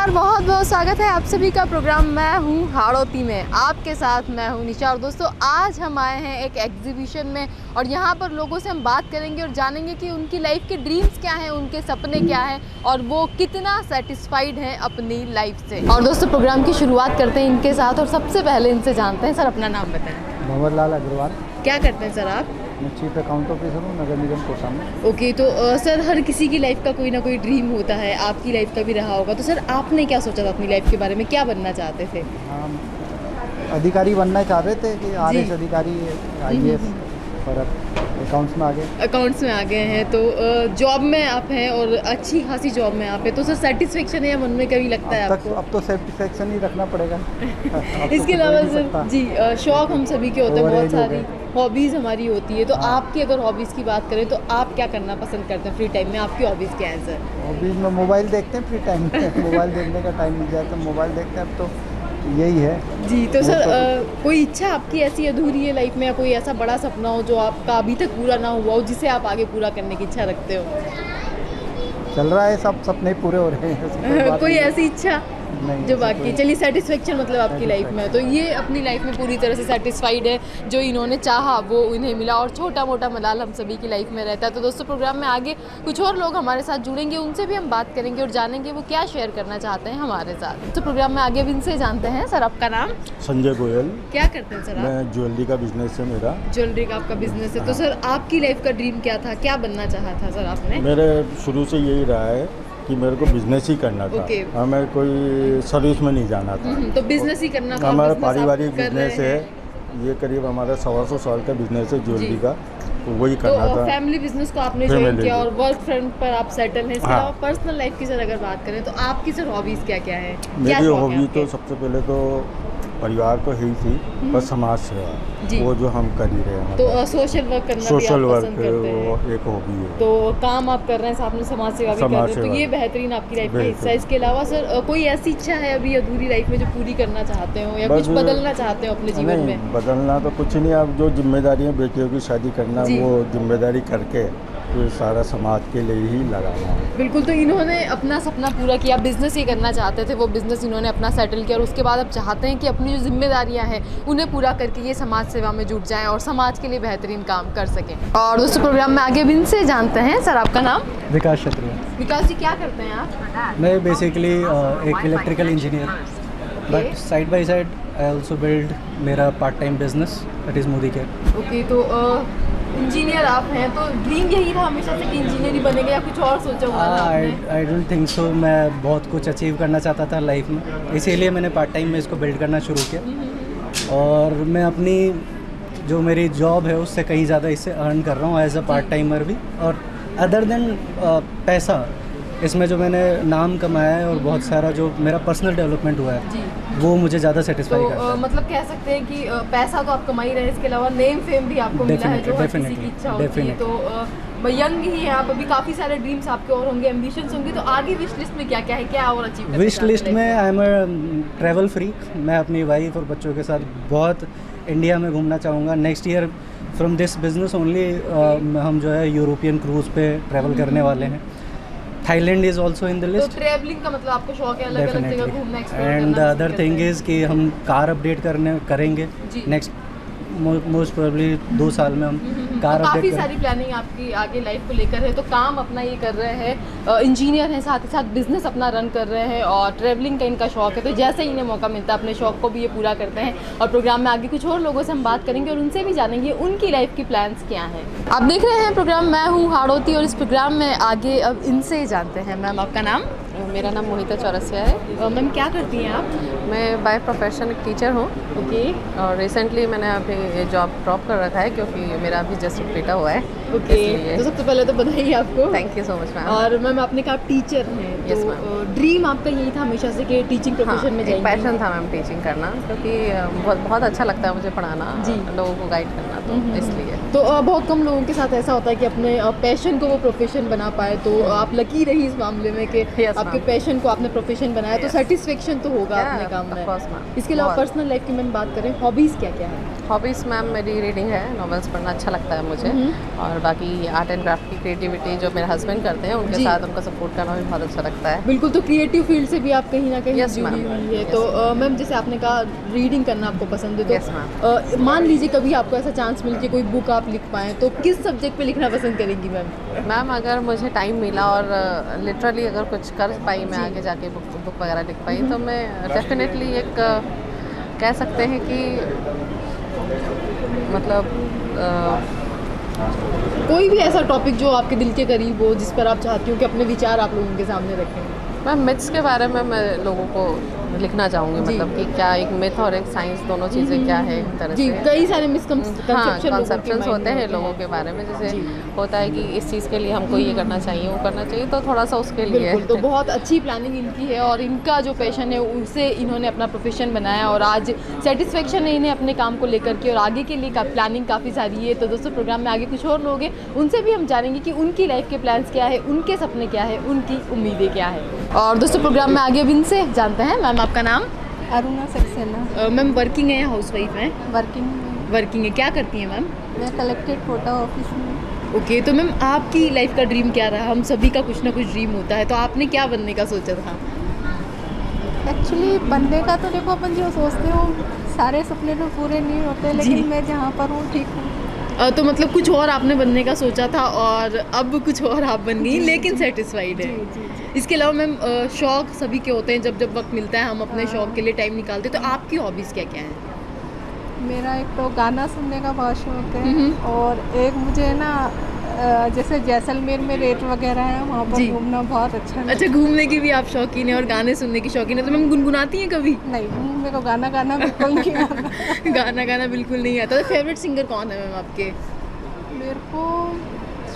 नमस्कार, बहुत बहुत स्वागत है आप सभी का प्रोग्राम मैं हूँ हाड़ौती में। आपके साथ मैं हूँ निशा। और दोस्तों, आज हम आए हैं एक एग्जीबिशन में और यहाँ पर लोगों से हम बात करेंगे और जानेंगे कि उनकी लाइफ के ड्रीम्स क्या हैं, उनके सपने क्या हैं और वो कितना सेटिस्फाइड हैं अपनी लाइफ से। और दोस्तों, प्रोग्राम की शुरुआत करते हैं इनके साथ और सबसे पहले इनसे जानते हैं। सर, अपना नाम बताएं। भंवर लाल अग्रवाल। क्या करते हैं सर आप? मैं चीफ अकाउंट ऑफिसर हूँ नगर निगम कोटा में। ओके, तो सर, हर किसी की लाइफ का कोई ना कोई ड्रीम होता है, आपकी लाइफ का भी रहा होगा। तो सर, आपने क्या सोचा था अपनी लाइफ के बारे में, क्या बनना चाहते थे? हम अधिकारी बनना चाह रहे थे कि आरएस अधिकारी, आईएएस, पर अब अकाउंट्स में आ गए। अकाउंट्स में आ गए हैं तो जॉब में आप हैं और अच्छी खासी जॉब में आप हैं, तो सर सेटिस्फेक्शन है या मन में कभी लगता है आपको? अब तो सेटिस्फेक्शन ही रखना पड़ेगा। इसके अलावा सर जी, शौक हम सभी के होते हैं, बहुत सारी हॉबीज़ हमारी होती है। तो आपकी अगर हॉबीज़ की बात करें तो आप क्या करना पसंद करते हैं फ्री टाइम में? आपकी हॉबीज़ क्या है सर? हॉबीज़ में मोबाइल देखते हैं फ्री टाइम में। मोबाइल देखने का टाइम मिल जाए तो मोबाइल देखते हैं, अब तो यही है जी। तो सर, कोई इच्छा आपकी ऐसी अधूरी है लाइफ में, या कोई ऐसा बड़ा सपना हो जो आपका अभी तक पूरा ना हुआ हो, जिसे आप आगे पूरा करने की इच्छा रखते हो? चल रहा है, सब सपने पूरे हो रहे हैं। कोई ऐसी इच्छा नहीं जो बाकी, चलिए, सेटिस्फेक्शन मतलब आपकी लाइफ में, तो ये अपनी लाइफ में पूरी तरह से सेटिस्फाइड है। जो इन्होंने चाहा वो इन्हें मिला और छोटा मोटा मलाल हम सभी की लाइफ में रहता है। तो दोस्तों, प्रोग्राम में आगे कुछ और लोग हमारे साथ जुड़ेंगे, उनसे भी हम बात करेंगे और जानेंगे वो क्या शेयर करना चाहते हैं हमारे साथ। तो प्रोग्राम में आगे अब इनसे जानते हैं। सर, आपका नाम? संजय गोयल। क्या करते हैं सर आप? मैं ज्वेलरी का बिजनेस है मेरा। ज्वेलरी का आपका बिजनेस है। तो सर, आपकी लाइफ का ड्रीम क्या था, क्या बनना चाहा था सर आपने? मेरे शुरू से यही रहा है कि मेरे को बिजनेस ही करना था। ओके। हमें कोई सर्विस में नहीं जाना था। तो बिजनेस ही करना था। हमारा business आप पारिवारिक कर रहे बिजनेस है, हैं। ये करीब हमारा 125 साल का बिजनेस है ज्वेलरी जी। का, तो वही करना तो था। फैमिली बिजनेस को आपने ज्वाइन Family किया भी। और वर्क फ्रंट पर आप सेटल हैं। इसके हाँ। अलावा पर्सनल लाइफ की सर अगर बात करें तो आपकी सर हॉबीज क्या क्या है? क्या मेरी शौक है हॉबी आपके? तो सबसे पहले तो परिवार तो है ही थी, पर समाज सेवा जी। वो जो हम कर ही रहे हैं। तो सोशल वर्क करना भी सोशल आप वर्क पसंद करते वो हैं? एक हॉबी है। तो काम आप कर रहे हैं, साथ में समाज सेवा भी कर रहे हैं, तो सेवा। ये बेहतरीन आपकी लाइफ का बिल्कुल। हिस्सा है। इसके अलावा सर, कोई ऐसी इच्छा है अभी अधूरी लाइफ में जो पूरी करना चाहते हो या कुछ बस- बदलना चाहते हो अपने जीवन नहीं, में? बदलना तो कुछ नहीं। अब जो जिम्मेदारियां, बेटियों की शादी करना, जी। वो जिम्मेदारी करके फिर सारा समाज के लिए ही लगाना है। बिल्कुल। तो इन्होंने अपना सपना पूरा किया, बिजनेस ही करना चाहते थे, वो बिजनेस इन्होंने अपना सेटल किया और उसके बाद अब चाहते हैं कि अपनी जो जिम्मेदारियां हैं उन्हें पूरा करके ये समाज सेवा में जुट जाएं और समाज के लिए बेहतरीन काम कर सकें। और दोस्तों, प्रोग्राम में आगे भी इनसे जानते हैं। सर, आपका नाम? विकास क्षत्रिय। विकास जी, क्या करते हैं आप? मैं बेसिकली एक electrical engineer, but side by side I also build मेरा part time business, that is Modi care. Okay, तो इंजीनियर आप हैं, तो ड्रीम यही था हमेशा से कि इंजीनियर ही बनेंगे या कुछ और सोचा हुआ था आपने? I don't think so. मैं बहुत कुछ अचीव करना चाहता था लाइफ में, इसीलिए मैंने पार्ट टाइम में इसको बिल्ड करना शुरू किया। और मैं अपनी जो मेरी जॉब है उससे कहीं ज़्यादा इससे अर्न कर रहा हूँ एज अ पार्ट टाइमर भी। और अदर देन पैसा, इसमें जो मैंने नाम कमाया है और बहुत सारा जो मेरा पर्सनल डेवलपमेंट हुआ है जी। वो मुझे ज़्यादा सेटिस्फाई तो करता है। मतलब कह सकते हैं कि पैसा तो आप कमा ही रहे हैं, इसके अलावा नेम फेम भी आपको मिला है जो हर किसी की इच्छा होती है। तो यंग ही है आप, अभी काफ़ी सारे ड्रीम्स आपके और होंगे, एम्बिशंस होंगे, तो आगे विश लिस्ट में क्या क्या है, क्या और अचीव करना विश चाहते हैं लिस्ट में I am a travel freak. मैं अपनी वाइफ और बच्चों के साथ बहुत इंडिया में घूमना चाहूँगा। Next year from this business only हम जो है यूरोपियन क्रूज़ पे ट्रैवल करने वाले हैं। Thailand is also in the तो लिस्ट ट्रैवलिंग का मतलब आपको शौक है, अलग अलग जगह घूमना, एक्सप्लोर करना? And the other thing is कि हम कार अपडेट करेंगे जी। नेक्स्ट मोस्ट प्रोबेबली 2 साल में हम कार तो काफ़ी अपडेट सारी प्लानिंग आपकी आगे लाइफ को लेकर है। तो काम अपना ये कर रहे हैं, इंजीनियर हैं, साथ ही साथ बिजनेस अपना रन कर रहे हैं और ट्रैवलिंग का इनका शौक है। तो जैसे ही इन्हें मौका मिलता है अपने शौक को भी ये पूरा करते हैं। और प्रोग्राम में आगे कुछ और लोगों से हम बात करेंगे और उनसे भी जानेंगे उनकी लाइफ की प्लान्स क्या हैं। आप देख रहे हैं प्रोग्राम मैं हूँ हाड़ौती और इस प्रोग्राम में आगे अब इनसे ही जानते हैं। मैम, आपका नाम? मेरा नाम मोहिता चौरसिया है। मैम, क्या करती हैं आप? मैं बाय प्रोफेशन एक टीचर हूँ ओके। और रिसेंटली मैंने अभी जॉब ड्रॉप कर रखा है क्योंकि मेरा अभी जस्ट बेटा हुआ है। ओके, इसलिए तो सबसे पहले तो बधाई आपको। Thank you so much ma'am. और मैम, आपने कहा आप टीचर हैं, Yes, तो ma'am. ड्रीम आपका यही था हमेशा से कि टीचिंग प्रोफेशन में एक जाएंगे? पैशन था मैम टीचिंग करना, क्योंकि बहुत अच्छा लगता है मुझे पढ़ाना, जी। लोगों को गाइड करना, तो इसलिए। तो बहुत कम लोगों के साथ ऐसा होता है कि अपने पैशन को वो प्रोफेशन बना पाए, तो आप लकी रही इस मामले में कि Yes, आपके ma'am. पैशन को आपने प्रोफेशन बनाया। तो Yes. सेटिस्फेक्शन तो होगा Yeah, अपने काम of में। course, ma'am. इसके अलावा बहुत। पर्सनल लाइफ की मैम बात करें, हॉबीज़ क्या क्या है? हॉबीज़ मैम मेरी रीडिंग है, नॉवेल्स पढ़ना अच्छा लगता है मुझे, और बाकी आर्ट एंड क्राफ्ट की क्रिएटिविटी जो मेरे हस्बैंड करते हैं उनके जी। साथ उनको सपोर्ट करना भी बहुत अच्छा लगता है। बिल्कुल, तो क्रिएटिव फील्ड से भी आप कहीं ना कहीं Yes, जुड़ी ma'am. हुई है। Yes. तो मैम जैसे आपने कहा रीडिंग करना आपको पसंद है, Yes, तो मान लीजिए कभी आपको ऐसा चांस मिल के कोई बुक आप लिख पाएँ तो किस सब्जेक्ट पे लिखना पसंद करेंगी मैम? मैम अगर मुझे टाइम मिला और लिटरली अगर कुछ कर पाई मैं आगे जाके बुक वगैरह लिख पाई तो मैं डेफिनेटली एक कह सकते हैं कि मतलब कोई भी ऐसा टॉपिक जो आपके दिल के करीब हो, जिस पर आप चाहती हो कि अपने विचार आप लोगों के सामने रखें। मैम मिथ्स के बारे में मैं लोगों को लिखना चाहूँगी, जी। मतलब कि क्या एक मिथ और एक साइंस दोनों चीज़ें क्या है एक तरह जी, से। कई सारे हाँ, मिसकंसेप्शन कॉन्सेप्शंस होते हैं लोगों के बारे में, जैसे जी। होता है कि इस चीज़ के लिए हमको ये करना चाहिए वो करना चाहिए, तो थोड़ा सा उसके लिए बिल्कुल, तो बहुत अच्छी प्लानिंग इनकी है और इनका जो पैशन है उसे इन्होंने अपना प्रोफेशन बनाया और आज सेटिस्फेक्शन है इन्हें अपने काम को लेकर के और आगे के लिए प्लानिंग काफ़ी सारी है। तो दोस्तों प्रोग्राम में आगे कुछ और लोग हैं, उनसे भी हम जानेंगे कि उनकी लाइफ के प्लान्स क्या है, उनके सपने क्या है, उनकी उम्मीदें क्या है। और दोस्तों प्रोग्राम में आगे अब इनसे जानते हैं। मैम आपका नाम? अरुणा सक्सेना। मैम वर्किंग है या हाउस वाइफ हैं? वर्किंग है, क्या करती हैं मैम? मैं कलेक्टेड कोटा ऑफिस में। ओके, तो मैम आपकी लाइफ का ड्रीम क्या रहा? हम सभी का कुछ ना कुछ ड्रीम होता है, तो आपने क्या बनने का सोचा था? एक्चुअली बनने का तो देखो अपन जो सोचते हो सारे सपने तो पूरे नहीं होते, लेकिन मैं जहाँ पर हूँ ठीक हूँ। तो मतलब कुछ और आपने बनने का सोचा था और अब कुछ और आप बन गई, लेकिन सेटिस्फाइड है। इसके अलावा मैम शौक सभी के होते हैं, जब जब वक्त मिलता है हम अपने शौक के लिए टाइम निकालते हैं, तो आपकी हॉबीज़ क्या क्या हैं? मेरा एक तो गाना सुनने का बहुत शौक है और एक मुझे ना जैसे जैसलमेर में रेत वगैरह है वहाँ पर जी। घूमना बहुत अच्छा लगता अच्छा, घूमने की भी आप शौकीन है और गाने सुनने की शौकीन है, तो मैम गुनगुनाती हैं कभी? है। नहीं, मेरे को गाना गाना बिल्कुल नहीं आता। गाना बिल्कुल नहीं आता। तो फेवरेट सिंगर कौन है मैम आपके? मेरे को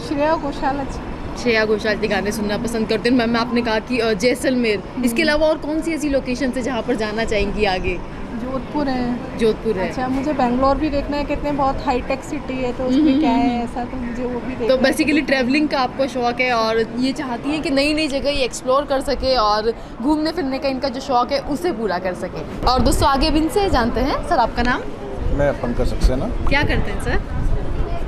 श्रेया घोषाल अच्छा। श्रेया घोषाल के गाने सुनना पसंद करते हैं। मैम आपने कहा कि जैसलमेर, इसके अलावा और कौन सी ऐसी लोकेशन है जहाँ पर जाना चाहेंगी आगे? जोधपुर है। जोधपुर है। अच्छा, मुझे बेंगलोर भी देखना है, कितने बहुत हाईटेक सिटी है, तो उसमें क्या है ऐसा, तो मुझे वो भी देखना तो है। बेसिकली ट्रैवलिंग का आपको शौक है और ये चाहती हैं कि नई नई जगह ये एक्सप्लोर कर सके और घूमने फिरने का इनका जो शौक है उसे पूरा कर सके। और दोस्तों आगे अब इनसे जानते हैं। सर आपका नाम? मैं पंकज सक्सेना। क्या करते हैं सर?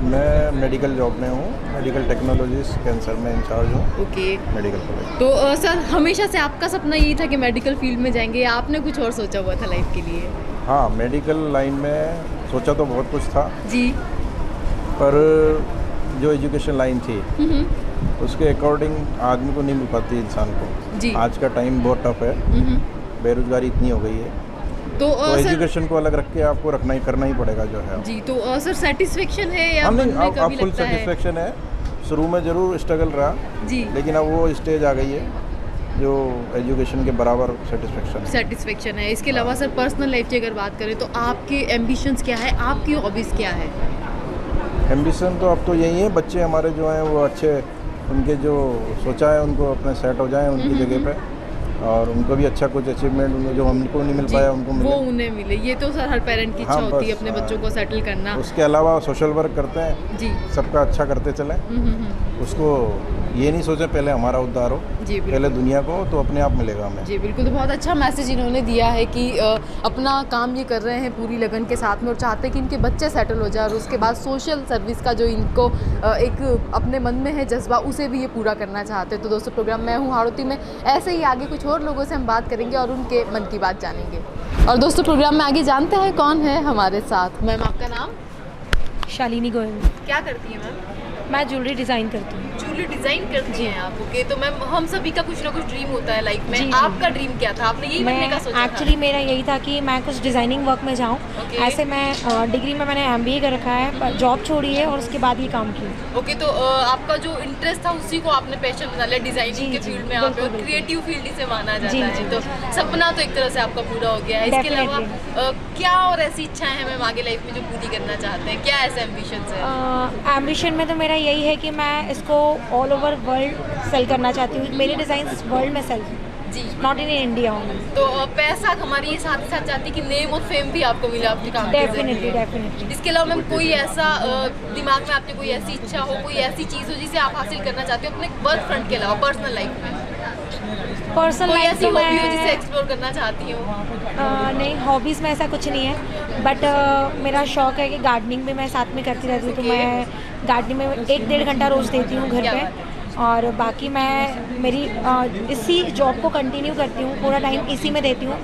मैं मेडिकल जॉब में हूँ, मेडिकल टेक्नोलॉजिस्ट कैंसर में इंचार्ज हूँ ओके, मेडिकल कॉलेज। तो सर हमेशा से आपका सपना यही था कि मेडिकल फील्ड में जाएंगे या आपने कुछ और सोचा हुआ था लाइफ के लिए? हाँ, मेडिकल लाइन में सोचा तो बहुत कुछ था, जी। पर जो एजुकेशन लाइन थी उसके अकॉर्डिंग आदमी को नहीं मिल पाती इंसान को। जी। आज का टाइम बहुत टफ है, बेरोजगारी इतनी हो गई है, तो तो सर एजुकेशन को अलग रख के आपको करना ही पड़ेगा जो है। जी, तो सर सेटिस्फेक्शन है या हम मन नहीं, में अब कभी फुल लगता है? सेटिस्फेक्शन है। शुरू में ज़रूर स्ट्रगल रहा, जी। लेकिन अब वो स्टेज आ गई है जो एजुकेशन के बराबर सेटिस्फेक्शन है। इसके अलावा सर पर्सनल लाइफ की अगर बात करें तो आपके एम्बिशंस क्या है, आपकी हॉबीज़ क्या है? एम्बिशन तो अब तो यही है, बच्चे हमारे जो हैं वो अच्छे, उनके जो सोचा है उनको अपने सेट हो जाएं उनकी जगह पे, और उनको भी अच्छा कुछ अचीवमेंट उनको जो हमको नहीं मिल पाया उनको वो मिले। उन्हें मिले, ये तो सर हर पेरेंट की इच्छा हाँ, होती है बस, अपने हाँ। बच्चों को सेटल करना। उसके अलावा सोशल वर्क करते हैं, जी। सबका अच्छा करते चलें। उसको ये नहीं सोचे पहले हमारा उद्धार हो, जी, बिल्कुल। पहले दुनिया को, तो अपने आप मिलेगा हमें। जी बिल्कुल, तो बहुत अच्छा मैसेज इन्होंने दिया है कि अपना काम ये कर रहे हैं पूरी लगन के साथ में और चाहते हैं कि इनके बच्चे सेटल हो जाए और उसके बाद सोशल सर्विस का जो इनको एक अपने मन में है जज्बा उसे भी ये पूरा करना चाहते हैं। तो दोस्तों प्रोग्राम मैं हूँ हाड़ौती में, ऐसे ही आगे कुछ और लोगों से हम बात करेंगे और उनके मन की बात जानेंगे। और दोस्तों प्रोग्राम में आगे जानते हैं कौन है हमारे साथ। मैम आपका नाम? शालिनी गोयल। क्या करती हैं मैम? मैं ज्वेलरी डिज़ाइन करती हूँ। ज्वेलरी डिज़ाइन करती हैं आप? ओके, तो मैम हम सभी का कुछ ना कुछ ड्रीम होता है लाइफ में। जी, जी। आपका ड्रीम क्या था? आपने यही बनने का सोचा था? एक्चुअली मेरा यही था कि मैं कुछ डिज़ाइनिंग वर्क में जाऊँ। Okay. ऐसे मैं डिग्री में मैंने MBA कर रखा है, पर जॉब छोड़ी है और उसके बाद ये काम किया। ओके, तो आपका जो इंटरेस्ट था उसी को आपने पैशन बना लिया, डिजाइनिंग जी, के जी, फील्ड में आप बिल्कुल, बिल्कुल। क्रिएटिव फील्ड इसे माना जाता जी, है। जी, तो जी। सपना तो एक तरह से आपका पूरा हो गया है। इसके अलावा Definitely. क्या और ऐसी इच्छाएं हैं मैम आगे लाइफ में जो पूरी करना चाहते हैं? क्या ऐसे एम्बिशंस है? एम्बिशन में तो मेरा यही है कि मैं इसको ऑल ओवर वर्ल्ड सेल करना चाहती हूँ। मेरे डिज़ाइंस वर्ल्ड में सेल, जी। Not in India only. तो पैसा हमारी ये साथ ही साथ चाहती है कि नेम और फेम भी आपको मिले आपके काम के डेफिनेटली जरिए। डेफिनेटली। इसके अलावा मैम कोई ऐसा दिमाग में आपके कोई ऐसी इच्छा हो, कोई ऐसी चीज़ हो जिसे आप हासिल करना चाहते हो अपने वर्क फ्रंट के अलावा पर्सनल लाइफ में? पर्सनल कोई लाइफ ऐसी तो हॉबी हो जिसे मैं एक्सप्लोर करना चाहती हूँ? नहीं, हॉबीज़ में ऐसा कुछ नहीं है, बट मेरा शौक है कि गार्डनिंग भी मैं साथ में करती रहती हूँ, तो मैं गार्डनिंग में 1-1.5 घंटा रोज़ देती हूँ घर क्या पे। बात है। और बाकी मैं मेरी इसी जॉब को कंटिन्यू करती हूँ, पूरा टाइम इसी में देती हूँ,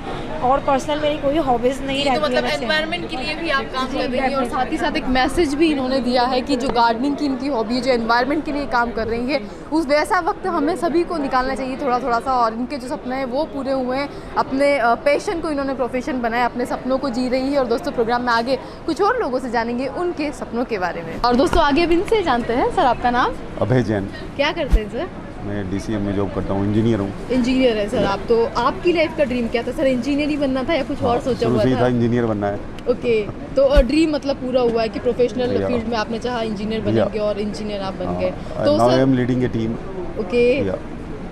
और पर्सनल मेरी कोई हॉबीज़ नहीं तो रहती है मतलब वैसे। एनवायरनमेंट के लिए भी आप काम कर रही हैं और साथ ही साथ एक मैसेज भी इन्होंने दिया है कि जो गार्डनिंग की इनकी हॉबी है, जो एनवायरनमेंट के लिए काम कर रही है, उस वैसा वक्त हमें सभी को निकालना चाहिए थोड़ा थोड़ा सा, और इनके जो सपने हैं वो पूरे हुए हैं, अपने पैशन को इन्होंने प्रोफेशन बनाया, अपने सपनों को जी रही है। और दोस्तों प्रोग्राम में आगे कुछ और लोगों से जानेंगे उनके सपनों के बारे में। और दोस्तों आगे अब इनसे जानते हैं। सर आपका नाम? अभय जैन। क्या करते हैं सर? मैं DCM में जॉब करता हूँ, इंजीनियर हूँ। इंजीनियर है सर आप। तो आपकी लाइफ का ड्रीम क्या था सर? इंजीनियर ही बनना था या कुछ और सोचा शुरू हुआ से ही था? था इंजीनियर बनना है। ओके, तो ड्रीम मतलब पूरा हुआ है कि प्रोफेशनल Yeah. फील्ड में आपने चाहा इंजीनियर Yeah. बनेंगे और इंजीनियर आप बन गए। तो now I sir M leading a team. Okay, या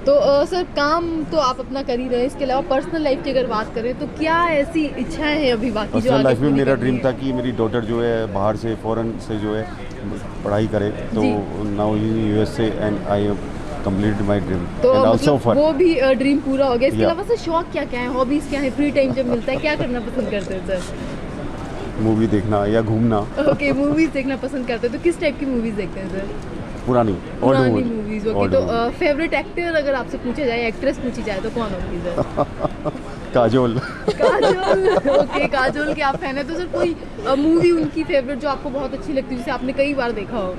तो सर काम तो आप अपना कर ही रहे हैं, इसके अलावा पर्सनल लाइफ की अगर बात करें तो क्या ऐसी इच्छाएं हैं अभी बाकी जो पर्सनल आगे लाइफ में पूरी मेरा करनी ड्रीम है? था कि मेरी डॉटर जो है बाहर से फॉरेन से जो है पढ़ाई करे, तो जी। Now in USA and I have completed my dream तो एंड आल्सो मतलब फॉर वो भी ड्रीम पूरा हो गया। इसके Yeah. अलावा सर शौक क्या क्या है, हॉबीज क्या है, फ्री टाइम जब मिलता है क्या करना पसंद करते हैं सर? मूवी देखना या घूमना। ओके, मूवीज देखना पसंद करते हैं। तो किस टाइप की मूवीज देखते हैं सर? पुरानी पुरानी ओल्ड मूवीज। ओके, तो फेवरेट एक्टर अगर आपसे पूछा जाए, एक्ट्रेस पूछी जाए तो कौन होगी सर? काजोल। काजोल। ओके, काजोल के आप फैन है। तो सर कोई मूवी उनकी फेवरेट जो आपको बहुत अच्छी लगती है, जिसे आपने कई बार देखा हो?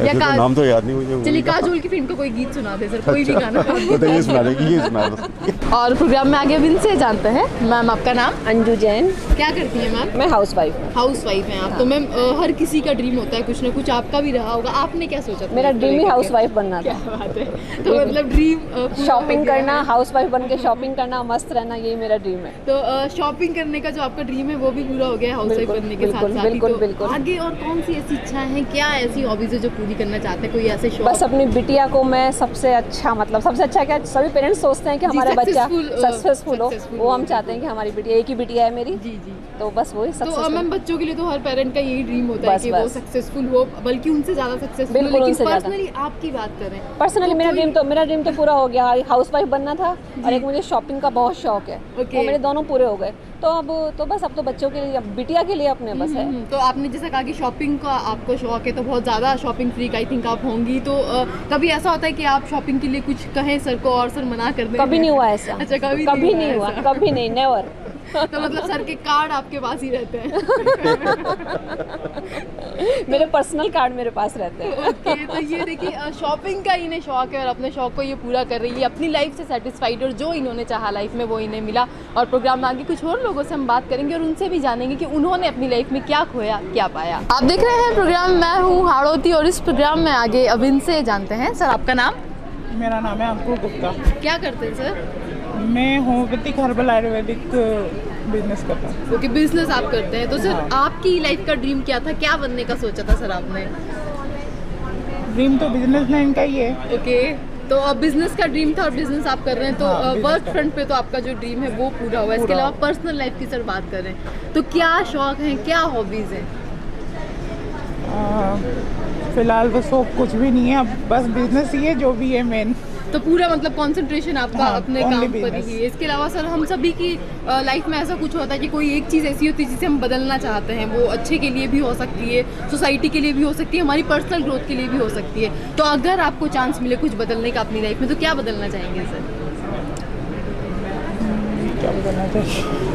ऐसे तो नाम तो याद नहीं मुझे चलिए movie का। काजोल की फिल्म का कोई गीत सुना दे सर, कोई भी गाना। तो ये सुना देगी, ये सुना दो। और प्रोग्राम में आगे अब इनसे जानते हैं। मैम आपका नाम? अंजू जैन। क्या करती हैं मैम? मैं हाउस वाइफ हूँ। हाउस वाइफ हैं आप। तो मैम हर किसी का ड्रीम होता है कुछ ना कुछ, आपका भी रहा होगा। आपने क्या सोचा था? मेरा इसको ड्रीम ही लेकर हाउस के? वाइफ बनना क्या था। बात है। तो मतलब ड्रीम शॉपिंग करना, हाउस वाइफ बन के शॉपिंग करना, मस्त रहना, यही मेरा ड्रीम है। तो शॉपिंग करने का जो आपका ड्रीम है वो भी पूरा हो गया हाउस वाइफ बिल्कुल, बनने के साथ बिल्कुल, साथ ही। बिल्कुल, तो बिल्कुल। आगे और कौन सी ऐसी इच्छाएं हैं, क्या ऐसी हॉबीज है जो पूरी करना चाहते हैं? कोई ऐसे शौक? बस अपनी बिटिया को मैं सबसे अच्छा, मतलब सबसे अच्छा क्या, सभी पेरेंट्स सोचते हैं कि जी, हमारा बच्चा successful, सक्सेसफुल हो, successful वो हम हो। चाहते हैं कि हमारी बिटिया, एक ही बिटिया है मेरी, जी जी। तो बस वही तो सक्सेसफुल। मैम बच्चों के लिए तो हर पेरेंट का यही ड्रीम होता है बस, कि वो बस। सक्सेसफुल हो, बल्कि उनसे ज़्यादा सक्सेसफुल। बिल्कुल, लेकिन उनसे ज़्यादा। पर्सनली आपकी बात करें पर्सनली तो मेरा कोई- ड्रीम तो पूरा हो गया। हाउस वाइफ बनना था और एक मुझे शॉपिंग का बहुत शौक है, Okay. वो मेरे दोनों पूरे हो गए। तो अब तो बच्चों के लिए, अब बिटिया के लिए अपने बस है। तो आपने जैसा कहा कि शॉपिंग का आपको शौक है, तो बहुत ज़्यादा शॉपिंग फ्रीक आई थिंक आप होंगी। तो कभी ऐसा होता है कि आप शॉपिंग के लिए कुछ कहें सर को और सर मना कर दें? कभी नहीं हुआ ऐसा। अच्छा, कभी नहीं हुआ, कभी नहीं, नेवर। तो मतलब सर के कार्ड आपके पास ही रहते हैं? मेरे पर्सनल कार्ड मेरे पास रहते हैं। ओके, तो ये देखिए शॉपिंग का इन्हें शौक है और अपने शौक को ये पूरा कर रही है, अपनी लाइफ से सेटिस्फाइड, और जो इन्होंने चाहा लाइफ में वो इन्हें मिला। और प्रोग्राम में आगे कुछ और लोगों से हम बात करेंगे और उनसे भी जानेंगे कि उन्होंने अपनी लाइफ में क्या खोया, क्या पाया। आप देख रहे हैं प्रोग्राम, मैं हूँ हाड़ोती, और इस प्रोग्राम में आगे अब इनसे जानते हैं। सर आपका नाम? मेरा नाम है अंकुर गुप्ता। क्या करते हैं सर? मैं होम्योपैथिक हर्बल आयुर्वेदिक बिजनेस करता हूँ। ओके, बिजनेस आप करते हैं। तो सर आपकी लाइफ का ड्रीम क्या था, क्या बनने का सोचा था सर आपने? ड्रीम तो बिजनेसमैन का ही है। ओके, तो अब बिजनेस का ड्रीम था और बिजनेस आप कर रहे हैं, तो हाँ, business वर्क का। फ्रंट पे तो आपका जो ड्रीम है वो पूरा हुआ है। इसके पूरा। अलावा पर्सनल लाइफ की सर बात करें तो क्या शौक हैं, क्या हॉबीज हैं? फिलहाल तो शौक कुछ भी नहीं है, अब बस बिजनेस ही है जो भी है मेन। तो पूरा मतलब कंसंट्रेशन आपका हाँ, अपने only काम पर business। ही है। इसके अलावा सर हम सभी की लाइफ में ऐसा कुछ होता है कि कोई एक चीज़ ऐसी होती है जिसे हम बदलना चाहते हैं, वो अच्छे के लिए भी हो सकती है, सोसाइटी के लिए भी हो सकती है, हमारी पर्सनल ग्रोथ के लिए भी हो सकती है। तो अगर आपको चांस मिले कुछ बदलने का अपनी लाइफ में, तो क्या बदलना चाहेंगे सर? क्या करना चाहिए,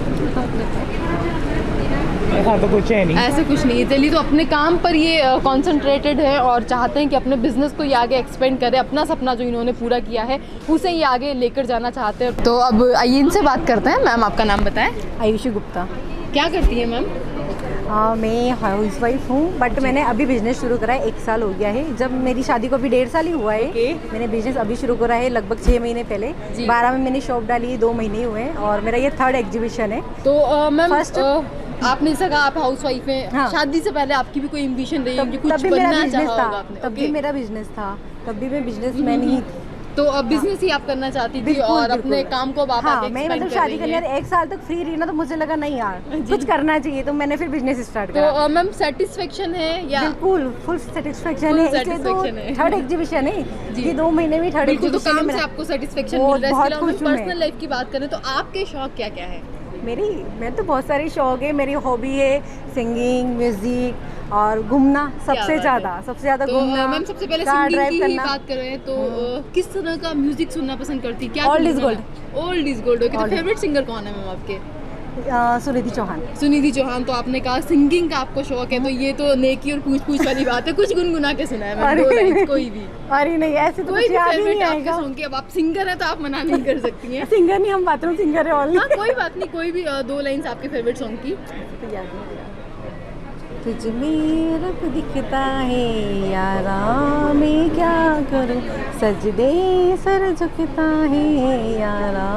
ऐसा तो कुछ है नहीं। ऐसे कुछ नहीं है। चलिए, तो अपने काम पर ये कंसंट्रेटेड है और चाहते हैं कि अपने बिजनेस को ये आगे एक्सपेंड करें, अपना सपना जो इन्होंने पूरा किया है उसे ये आगे लेकर जाना चाहते हैं। तो अब आइए इनसे बात करते हैं। मैम आपका नाम बताएं? आयुषी गुप्ता। क्या करती है मैम? मैं हाउस वाइफ हूँ, बट मैंने अभी बिजनेस शुरू करा है, 1 साल हो गया है। जब मेरी शादी को अभी 1.5 साल ही हुआ है। Okay. मैंने बिजनेस अभी शुरू करा है लगभग 6 महीने पहले। जी। 12 में मैंने शॉप डाली है, 2 महीने ही हुए हैं, और मेरा ये 3rd एग्जीबिशन है। तो मैम First- आपने जैसा कहा आप हाउस वाइफ हैं, हाँ। शादी से पहले आपकी भी कोई एम्बिशन रही होगी, तब कुछ भी मेरा बनना बिजनेस चाहा था, होगा आपने? तब भी Okay. मेरा बिजनेस था, तब भी मैं बिजनेसमैन ही थी। तो अब बिजनेस ही आप करना चाहती थी बिल्कुल, और अपने बिल्कुल। काम को अब आप हाँ, आगे मैं expand मतलब कर शादी रही करने हैं। के 1 साल तक फ्री रही ना, तो मुझे लगा नहीं यार कुछ करना चाहिए, तो मैंने फिर बिजनेस स्टार्ट तो करा। मैम सेटिस्फेक्शन है या बिल्कुल फुल सेटिस्फेक्शन Full है, इसलिए तो satisfaction है। थर्ड एग्जीबिशन है जी। ये 2 महीने में थर्ड बिल्कुल, तो एग्जीबिशन काम है से मेरा। आपको सेटिस्फेक्शन बहुत- मिल रहा है। इसके बहुत अलावा खुश हूँ मैं। पर्सनल लाइफ की बात करें तो आपके शौक क्या क्या है? मैं तो बहुत सारे शौक है, मेरी हॉबी है सिंगिंग, म्यूजिक और घूमना, क्या सबसे बात ज़्यादा है। सबसे ज़्यादा तो घूमना। मैम सबसे पहले कार सिंगिंग ड्राइव की ही करना। बात कर रहे हैं तो किस तरह का म्यूजिक सुनना पसंद करती? क्या Old is gold। Old is gold. Okay, तो Old is- फेवरेट सिंगर कौन है मैम आपके? सुनिधि चौहान। सुनिधि चौहान। तो आपने कहा सिंगिंग का आपको शौक है, तो ये तो नेकी और पूछ वाली बात है। कुछ गुनगुना के सुना है मैम, 2 लाइंस कोई भी। अरे नहीं, ऐसे तो कोई कुछ भी याद ही फेवरेट नहीं आपके आएगा। सॉन्ग की। अब आप सिंगर हैं तो आप मना नहीं कर सकती हैं। सिंगर नहीं, हम बाथरूम सिंगर है ऑनली। हाँ, कोई बात नहीं, कोई भी 2 लाइंस आपके फेवरेट सॉन्ग की। तो याद नहीं आ रहा। तुझ में रब दिखता है यारा, मैं क्या करूं, सजदे सर झुकता है यारा,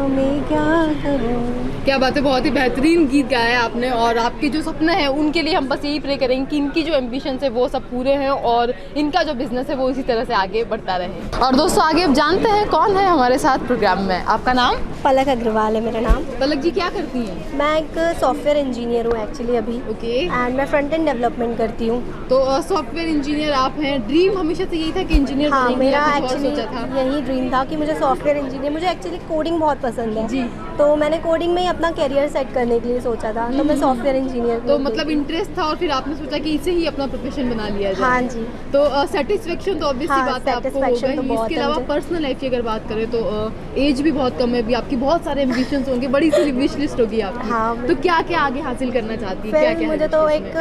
मैं क्या करूं। क्या बात है, बहुत ही बेहतरीन गीत गाया है आपने। और आपके जो सपने हैं उनके लिए हम बस यही प्रे करेंगे कि इनकी जो एम्बिशंस है वो सब पूरे हैं और इनका जो बिजनेस है वो इसी तरह से आगे बढ़ता रहे। और दोस्तों आगे अब जानते हैं कौन है हमारे साथ प्रोग्राम में। आपका नाम? पलक अग्रवाल है मेरा नाम। पलक जी, क्या करती हैं? मैं एक सॉफ्टवेयर इंजीनियर हूँ एक्चुअली अभी, ओके। एंड मैं फ्रंट एंड डेवलपमेंट करती हूँ। तो सॉफ्टवेयर इंजीनियर आप हैं। ड्रीम हमेशा से यही था कि इंजीनियर हाँ, बनेंगे मेरा या कुछ और एक्चुअली सोचा था? यही ड्रीम था कि मुझे सॉफ्टवेयर इंजीनियर, मुझे एक्चुअली कोडिंग बहुत पसंद है जी। तो मैंने कोडिंग में ही अपना करियर सेट करने के लिए सोचा था, तो मैं सॉफ्टवेयर इंजीनियर तो मतलब इंटरेस्ट था और फिर आपने सोचा कि इसे ही अपना प्रोफेशन बना लिया जाए। हाँ जी। तो सेटिस्फेक्शन तो ऑब्वियसली हाँ, बात है आपको satisfaction होगा तो ही। बहुत इसके है अलावा मुझे। पर्सनल लाइफ की अगर बात करें तो एज भी बहुत कम है अभी, आपकी बहुत सारे एम्बिशंस होंगे, बड़ी सी विश लिस्ट होगी आपकी। हाँ, तो क्या क्या आगे हासिल करना चाहती है? क्या फिर क्या मुझे तो एक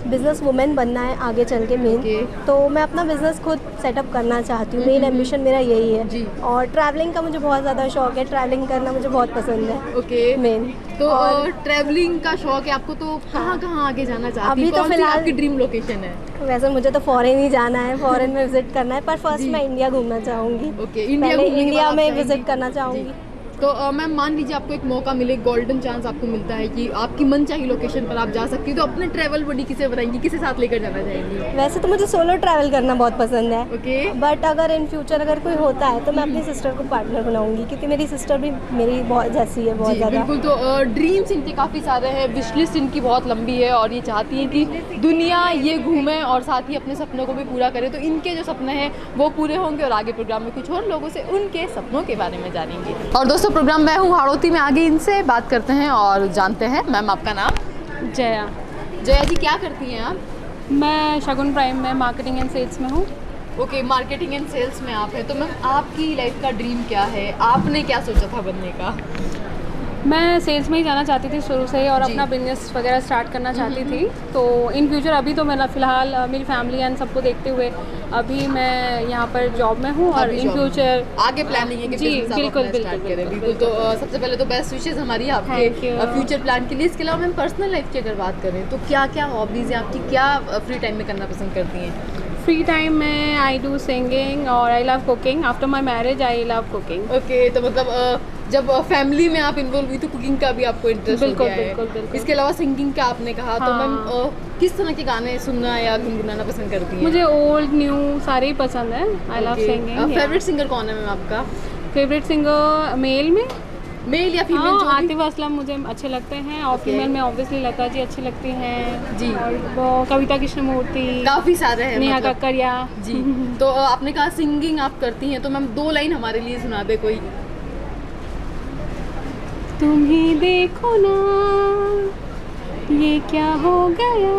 बिजनेस वुमेन बनना है आगे चल के मेन। Okay. तो मैं अपना बिजनेस खुद सेटअप करना चाहती हूँ, मेन एम्बिशन मेरा यही है। जी। और ट्रैवलिंग का मुझे बहुत ज़्यादा शौक है, ट्रैवलिंग करना मुझे बहुत पसंद है ओके। मेन। तो और ट्रैवलिंग का शौक है आपको, तो कहाँ कहाँ आगे जाना चाहती अभी है? तो कौन सी फिलहाल- आपकी ड्रीम लोकेशन है? वैसे मुझे तो फॉरेन ही जाना है, फॉरेन में विजिट करना है, पर फर्स्ट मैं इंडिया घूमना चाहूँगी। ओके, इंडिया पहले घूमने के इंडिया बाद में आप विजिट चाहेंगी? करना चाहूँगी। तो मैम मान लीजिए आपको एक मौका मिले, गोल्डन चांस आपको मिलता है कि आपकी मनचाही लोकेशन पर आप जा सकती है, तो अपने ट्रैवल बडी किसे बनाएंगी, किसे साथ लेकर जाना चाहेंगी? वैसे तो मुझे सोलो ट्रैवल करना बहुत पसंद है, ओके। बट अगर इन फ्यूचर अगर कोई होता है तो मैं अपनी सिस्टर को पार्टनर बनाऊंगी, क्योंकि मेरी सिस्टर भी मेरी बहुत जैसी है, बहुत जी ज़्यादा। बिल्कुल। तो ड्रीम्स इनके काफ़ी सारे हैं, विश लिस्ट इनकी बहुत लंबी है और ये चाहती हैं कि दुनिया ये घूमें और साथ ही अपने सपनों को भी पूरा करें। तो इनके जो सपने हैं वो पूरे होंगे और आगे प्रोग्राम में कुछ और लोगों से उनके सपनों के बारे में जानेंगे। और दोस्तों प्रोग्राम मैं हूँ हाड़ौती में, आगे इनसे बात करते हैं और जानते हैं। मैम आपका नाम? जया। जया जी, क्या करती हैं आप? मैं शगुन प्राइम में मार्केटिंग एंड सेल्स में हूँ। ओके, मार्केटिंग एंड सेल्स में आप हैं। तो मैम आपकी लाइफ का ड्रीम क्या है? आपने क्या सोचा था बनने का? मैं सेल्स में ही जाना चाहती थी शुरू से ही और जी। अपना बिजनेस वगैरह स्टार्ट करना चाहती थी। तो इन फ्यूचर अभी तो मेरा फ़िलहाल मेरी फैमिली एंड सबको देखते हुए अभी मैं यहाँ पर जॉब में हूँ और अभी इन job में। फ्यूचर आगे प्लानिंग है कि जी, business आप बिल्कुल, अपना बिल्कुल, start करें। बिल्कुल, बिल्कुल। तो सबसे पहले तो बेस्ट विशेस हमारी आपके Thank you। फ्यूचर प्लान के लिए। इसके अलावा मैम पर्सनल लाइफ की अगर बात करें तो क्या क्या हॉबीज़ हैं आपकी, क्या फ्री टाइम में करना पसंद करती हैं? फ्री टाइम में आई डू सिंगिंग और I love cooking. After my marriage I love cooking. Okay, तो मतलब जब फैमिली में आप इन्वॉल्व हुई तो कुकिंग का भी आपको इंटरेस्ट हो बिल्कुल, गया है। बिल्कुल, बिल्कुल। इसके अलावा सिंगिंग का आपने कहा, तो हाँ। मैम किस तरह के गाने सुनना या गुनगुनाना पसंद करती हैं? मुझे ओल्ड न्यू सारे ही पसंद है। I love singing. Favourite singer कौन है मैम आपका? फेवरेट सिंगर मेल में मेल या फीमेल? हाँ, आतिफ असलम मुझे अच्छे लगते हैं और फीमेल में ऑब्वियसली लता जी अच्छी लगती हैं जी। और वो कविता कृष्णमूर्ति, काफ़ी सारे हैं नेहा मतलब। कक्करिया जी। तो आपने कहा सिंगिंग आप करती हैं, तो मैम 2 लाइन हमारे लिए सुना दे कोई। तुम ही देखो ना ये क्या हो गया,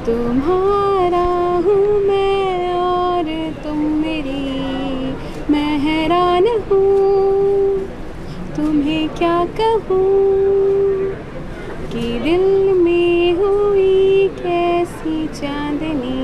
तुम्हारा हूँ मैं और तुम मेरी, मैं हैरान हूँ तुम्हें क्या कहूँ कि दिल में हुई कैसी चांदनी।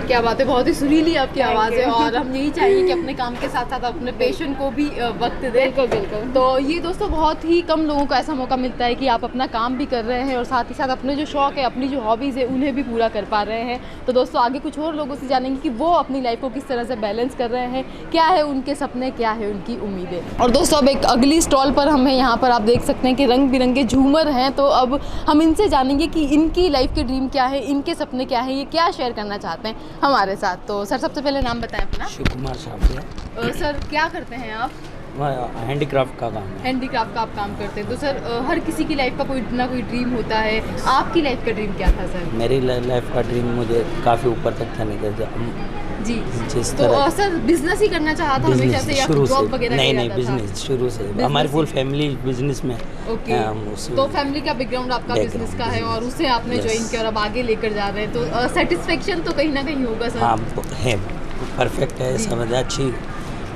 क्या बात है, बहुत ही सुरीली आपकी आवाज़ है और हम यही चाहिए कि अपने काम के साथ साथ अपने पेशेंट को भी वक्त दें। बिल्कुल बिल्कुल। तो ये दोस्तों बहुत ही कम लोगों को ऐसा मौका मिलता है कि आप अपना काम भी कर रहे हैं और साथ ही साथ अपने जो शौक है, अपनी जो हॉबीज़ है उन्हें भी पूरा कर पा रहे हैं। तो दोस्तों आगे कुछ और लोगों से जानेंगे कि वो अपनी लाइफ को किस तरह से बैलेंस कर रहे हैं, क्या है उनके सपने, क्या है उनकी उम्मीदें। और दोस्तों अब एक अगली स्टॉल पर हम हैं, यहाँ पर आप देख सकते हैं कि रंग बिरंगे झूमर हैं। तो अब हम इनसे जानेंगे कि इनकी लाइफ के ड्रीम क्या है, इनके सपने क्या है, ये क्या शेयर करना चाहते हैं। हमारे साथ। तो सर सबसे पहले नाम बताएं अपना। शिव कुमार साहब। सर क्या करते हैं आप? हैंडीक्राफ्ट का काम है। हैंडीक्राफ्ट का आप काम करते हैं। तो सर हर किसी की लाइफ का कोई ना कोई ड्रीम होता है, आपकी लाइफ का ड्रीम क्या था सर? मेरी लाइफ का ड्रीम मुझे काफ़ी ऊपर तक जाने का जी। जिस तो तरह सर बिजनेस ही करना चाहा था हमेशा से या शुरू जॉब से? वगैरह? नहीं बिजनेस शुरू से, हमारी फुल फैमिली बिजनेस में। ओके। तो फैमिली का बैकग्राउंड आपका बिजनेस का है और उसे आपने ज्वाइन किया और अब आगे लेकर जा रहे हैं, तो सेटिस्फेक्शन तो कहीं ना कहीं होगा सर? हाँ है, परफेक्ट है, समझ अच्छी।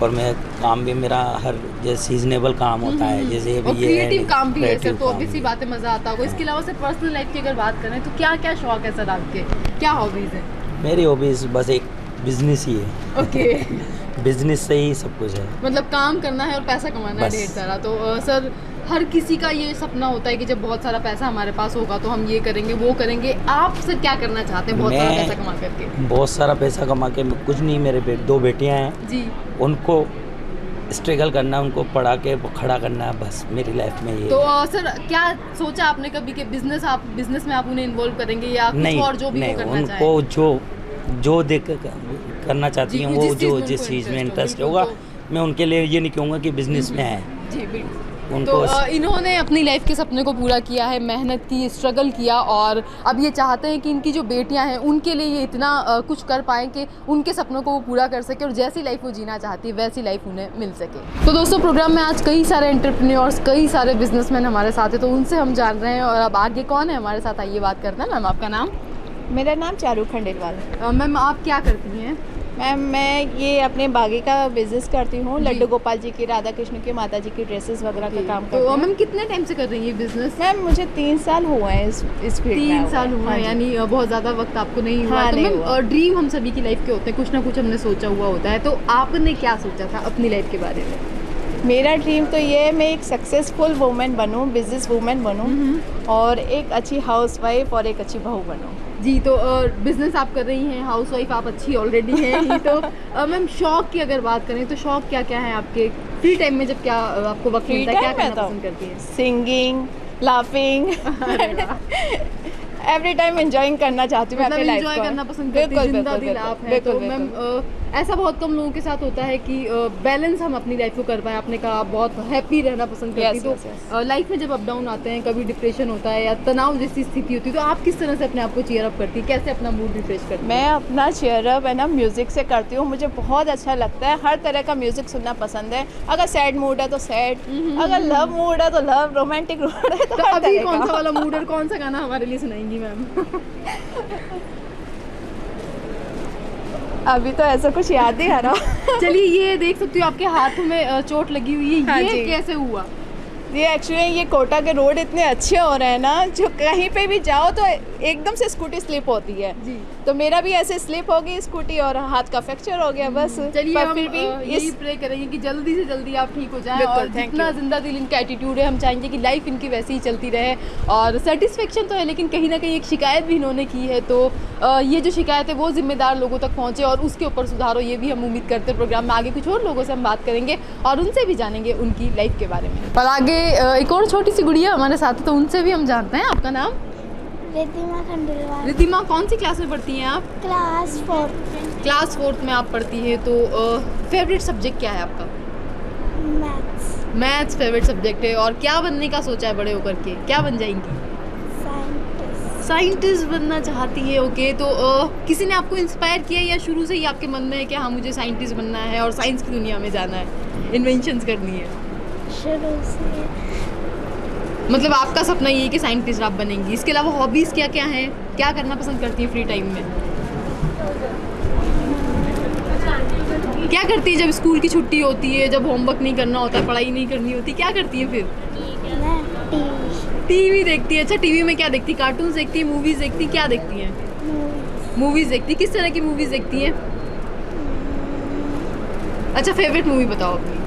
और मैं काम भी मेरा हर जैसे सीजनेबल काम होता है, जैसे और क्रिएटिव काम भी है सर, तो ऑब्वियसली बातें मज़ा आता होगा। इसके अलावा सर पर्सनल लाइफ की अगर बात करें तो क्या क्या शौक है सर आपके, क्या हॉबीज़ है? मेरी हॉबीज़ बस एक बिजनेस ही है। ओके। बिजनेस से ही सब कुछ है, मतलब काम करना है और पैसा कमाना है ढेर सारा। तो सर हर किसी का ये सपना होता है कि जब बहुत सारा पैसा हमारे पास होगा तो हम ये करेंगे वो करेंगे। आप सर क्या करना चाहते हैं बहुत सारा पैसा कमा करके? बहुत सारा पैसा कमा के कुछ नहीं, मेरे 2 बेटियां हैं जी, उनको स्ट्रगल करना, उनको पढ़ा के खड़ा करना है, बस मेरी लाइफ में ये। तो सर क्या सोचा आपने कभी कि बिजनेस में आप उन्हें इन्वॉल्व करेंगे या कुछ और जो भी वो करना चाहें? उनको जो देख करना चाहती हैं वो जो जिस चीज़ में इंटरेस्ट होगा, मैं उनके लिए ये नहीं कहूँगा कि बिजनेस में है। जी बिल्कुल। उनको तो इन्होंने अपनी लाइफ के सपने को पूरा किया है, मेहनत की, स्ट्रगल किया और अब ये चाहते हैं कि इनकी जो बेटियां हैं उनके लिए ये इतना कुछ कर पाएँ कि उनके सपनों को वो पूरा कर सके और जैसी लाइफ वो जीना चाहती है वैसी लाइफ उन्हें मिल सके। तो दोस्तों प्रोग्राम में आज कई सारे एंटरप्रेन्योर्स, कई सारे बिजनेसमैन हमारे साथ हैं, तो उनसे हम जान रहे हैं और अब आगे कौन है हमारे साथ, आइए बात करते हैं। मैम आपका नाम? मेरा नाम चारू खंडेलवाल है। मैम आप क्या करती हैं? मैम मैं ये अपने बागी का बिजनेस करती हूँ, लड्डू गोपाल जी की, राधा कृष्ण की, माता जी की ड्रेसेस वगैरह का काम करती हूँ। तो मैम कितने टाइम से कर रही है ये बिजनेस? मैम मुझे 3 साल हुए हैं इस फील्ड में। 3 साल हुआ है, यानी बहुत ज़्यादा वक्त आपको नहीं हुआ। तो मैम ड्रीम हम सभी की लाइफ के होते हैं, कुछ ना कुछ हमने सोचा हुआ होता है, तो आपने क्या सोचा था अपनी लाइफ के बारे में? मेरा ड्रीम तो ये है मैं एक सक्सेसफुल वुमेन बनूँ, बिजनेस वुमेन बनूँ और एक अच्छी हाउसवाइफ और एक अच्छी बहू बनूँ। जी। तो बिजनेस आप कर रही हैं, हाउसवाइफ आप अच्छी ऑलरेडी हैं ही। तो मैम शौक की अगर बात करें तो शौक क्या क्या है आपके फ्री टाइम में? जब क्या आपको वक्त मिलता है, क्या करना पसंद करती हैं? Singing, laughing, every time enjoying करना चाहती हूँ। मतलब एंजॉय करना पसंद करती हैं, जिंदा दिल आप हैं। तो मैम ऐसा बहुत कम लोगों के साथ होता है कि बैलेंस हम अपनी लाइफ को कर पाए। आपने कहा आप बहुत हैप्पी रहना पसंद करती, तो लाइफ में जब अप डाउन आते हैं, कभी डिप्रेशन होता है या तनाव जैसी स्थिति होती है, तो आप किस तरह से अपने आप को चीयर अप करती है, कैसे अपना मूड रिफ्रेश करती है? मैं अपना चीयर अप है ना म्यूज़िक से करती हूँ। मुझे बहुत अच्छा लगता है, हर तरह का म्यूज़िक सुनना पसंद है। अगर सैड मूड है तो सैड, अगर लव मूड है तो लव, रोमांटिक मूड है तो अभी कौन सा वाला मूड और कौन सा गाना हमारे लिए सुनाएंगी मैम? अभी तो ऐसा कुछ याद नहीं आ रहा। चलिए ये देख सकती हूँ आपके हाथ में चोट लगी हुई है, ये कैसे हुआ? ये एक्चुअली ये कोटा के रोड इतने अच्छे हो रहे हैं ना, जो कहीं पे भी जाओ तो एकदम से स्कूटी स्लिप होती है जी। तो मेरा भी ऐसे स्लिप हो गई स्कूटी और हाथ का फ्रैक्चर हो गया बस। चलिए हम यही प्रे करेंगे कि जल्दी से जल्दी आप ठीक हो जाएं और जितना जिंदा दिल इनका एटीट्यूड है, हम चाहेंगे कि लाइफ इनकी वैसी ही चलती रहे। और सेटिस्फेक्शन तो है, लेकिन कहीं ना कहीं एक शिकायत भी इन्होंने की है, तो ये जो शिकायत है वो जिम्मेदार लोगों तक पहुँचे और उसके ऊपर सुधारो, ये भी हम उम्मीद करते हैं। प्रोग्राम में आगे कुछ और लोगों से हम बात करेंगे और उनसे भी जानेंगे उनकी लाइफ के बारे में। और आगे एक और छोटी सी गुड़िया हमारे साथ है, तो उनसे भी हम जानते हैं। आपका नाम? रिद्धिमा खंडेलवाल। रिद्धिमा कौन सी क्लास में पढ़ती हैं आप? क्लास 4। क्लास 4 में आप पढ़ती है। तो फेवरेट सब्जेक्ट क्या है आपका? मैथ्स। मैथ्स फेवरेट सब्जेक्ट है। और क्या बनने का सोचा है बड़े होकर के, क्या बन जाएंगी? साइंटिस्ट बनना चाहती है। ओके। तो किसी ने आपको इंस्पायर किया या शुरू से ही आपके मन में है कि हाँ मुझे साइंटिस्ट बनना है और साइंस की दुनिया में जाना है, इन्वेंशंस करनी है? शुरू से। मतलब आपका सपना ये है कि साइंटिस्ट आप बनेंगी। इसके अलावा हॉबीज़ क्या क्या हैं, क्या करना पसंद करती हैं फ्री टाइम में? क्या करती है जब स्कूल की छुट्टी होती है, जब होमवर्क नहीं करना होता है, पढ़ाई नहीं करनी होती, क्या करती है फिर? टीवी देखती है। अच्छा टीवी में क्या देखती है? कार्टून्स देखती है, मूवीज़ देखती है, क्या देखती हैं? मूवीज़ देखती है। किस तरह की मूवीज़ देखती हैं? अच्छा फेवरेट मूवी बताओ अपनी।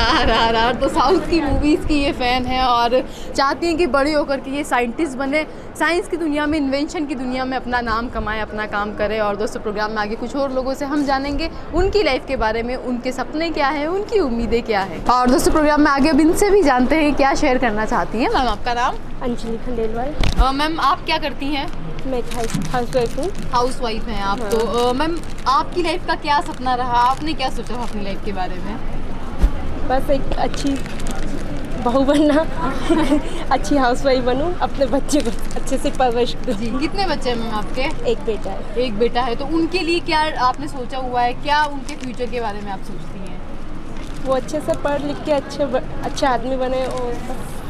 RRR। तो साउथ की मूवीज़ की ये फ़ैन है और चाहती हैं कि बड़े होकर के ये साइंटिस्ट बने, साइंस की दुनिया में, इन्वेंशन की दुनिया में अपना नाम कमाए, अपना काम करे। और दोस्तों प्रोग्राम में आगे कुछ और लोगों से हम जानेंगे उनकी लाइफ के बारे में, उनके सपने क्या हैं, उनकी उम्मीदें क्या हैं। और दोस्तों प्रोग्राम में आगे अब इनसे भी जानते हैं क्या शेयर करना चाहती हैं। मैम आपका नाम? अंजलि खंडेलवाल। मैम आप क्या करती हैं? मैं एक हाउस वाइफ हूँ। हाउस वाइफ हैं आप। तो मैम आपकी लाइफ का क्या सपना रहा, आपने क्या सोचा था अपनी लाइफ के बारे में? बस एक अच्छी बहू बनना, अच्छी हाउस वाइफ बनूँ, अपने बच्चे को अच्छे से परवरिश दूँ। जी, कितने बच्चे हैं मैम आपके? एक बेटा है। एक बेटा है। तो उनके लिए क्या आपने सोचा हुआ है, क्या उनके फ्यूचर के बारे में आप सोचती हैं? वो अच्छे से पढ़ लिख के अच्छे आदमी बने। और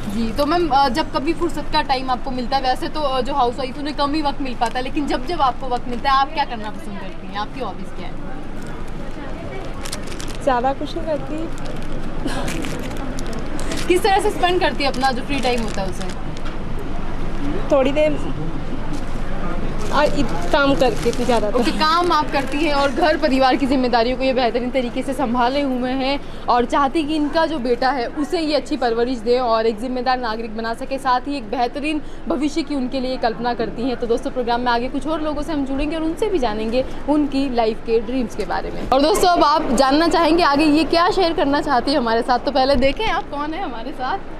जी, तो मैम जब कभी फुर्सत का टाइम आपको मिलता है, वैसे तो जो हाउस वाइफ उन्हें कम ही वक्त मिल पाता है, लेकिन जब जब आपको वक्त मिलता है आप क्या करना पसंद करती हैं? आपकी हॉबीज़ क्या है? ज़्यादा कुछ नहीं करती। किस तरह से स्पेंड करती है अपना जो फ्री टाइम होता है उसे? थोड़ी देर काम करके ज़्यादा। ओके, काम आप करती हैं और घर परिवार की जिम्मेदारियों को ये बेहतरीन तरीके से संभाले हुए हैं और चाहती कि इनका जो बेटा है उसे ये अच्छी परवरिश दें और एक जिम्मेदार नागरिक बना सके, साथ ही एक बेहतरीन भविष्य की उनके लिए कल्पना करती हैं। तो दोस्तों प्रोग्राम में आगे कुछ और लोगों से हम जुड़ेंगे और उनसे भी जानेंगे उनकी लाइफ के ड्रीम्स के बारे में। और दोस्तों अब आप जानना चाहेंगे आगे ये क्या शेयर करना चाहती है हमारे साथ, तो पहले देखें आप कौन है हमारे साथ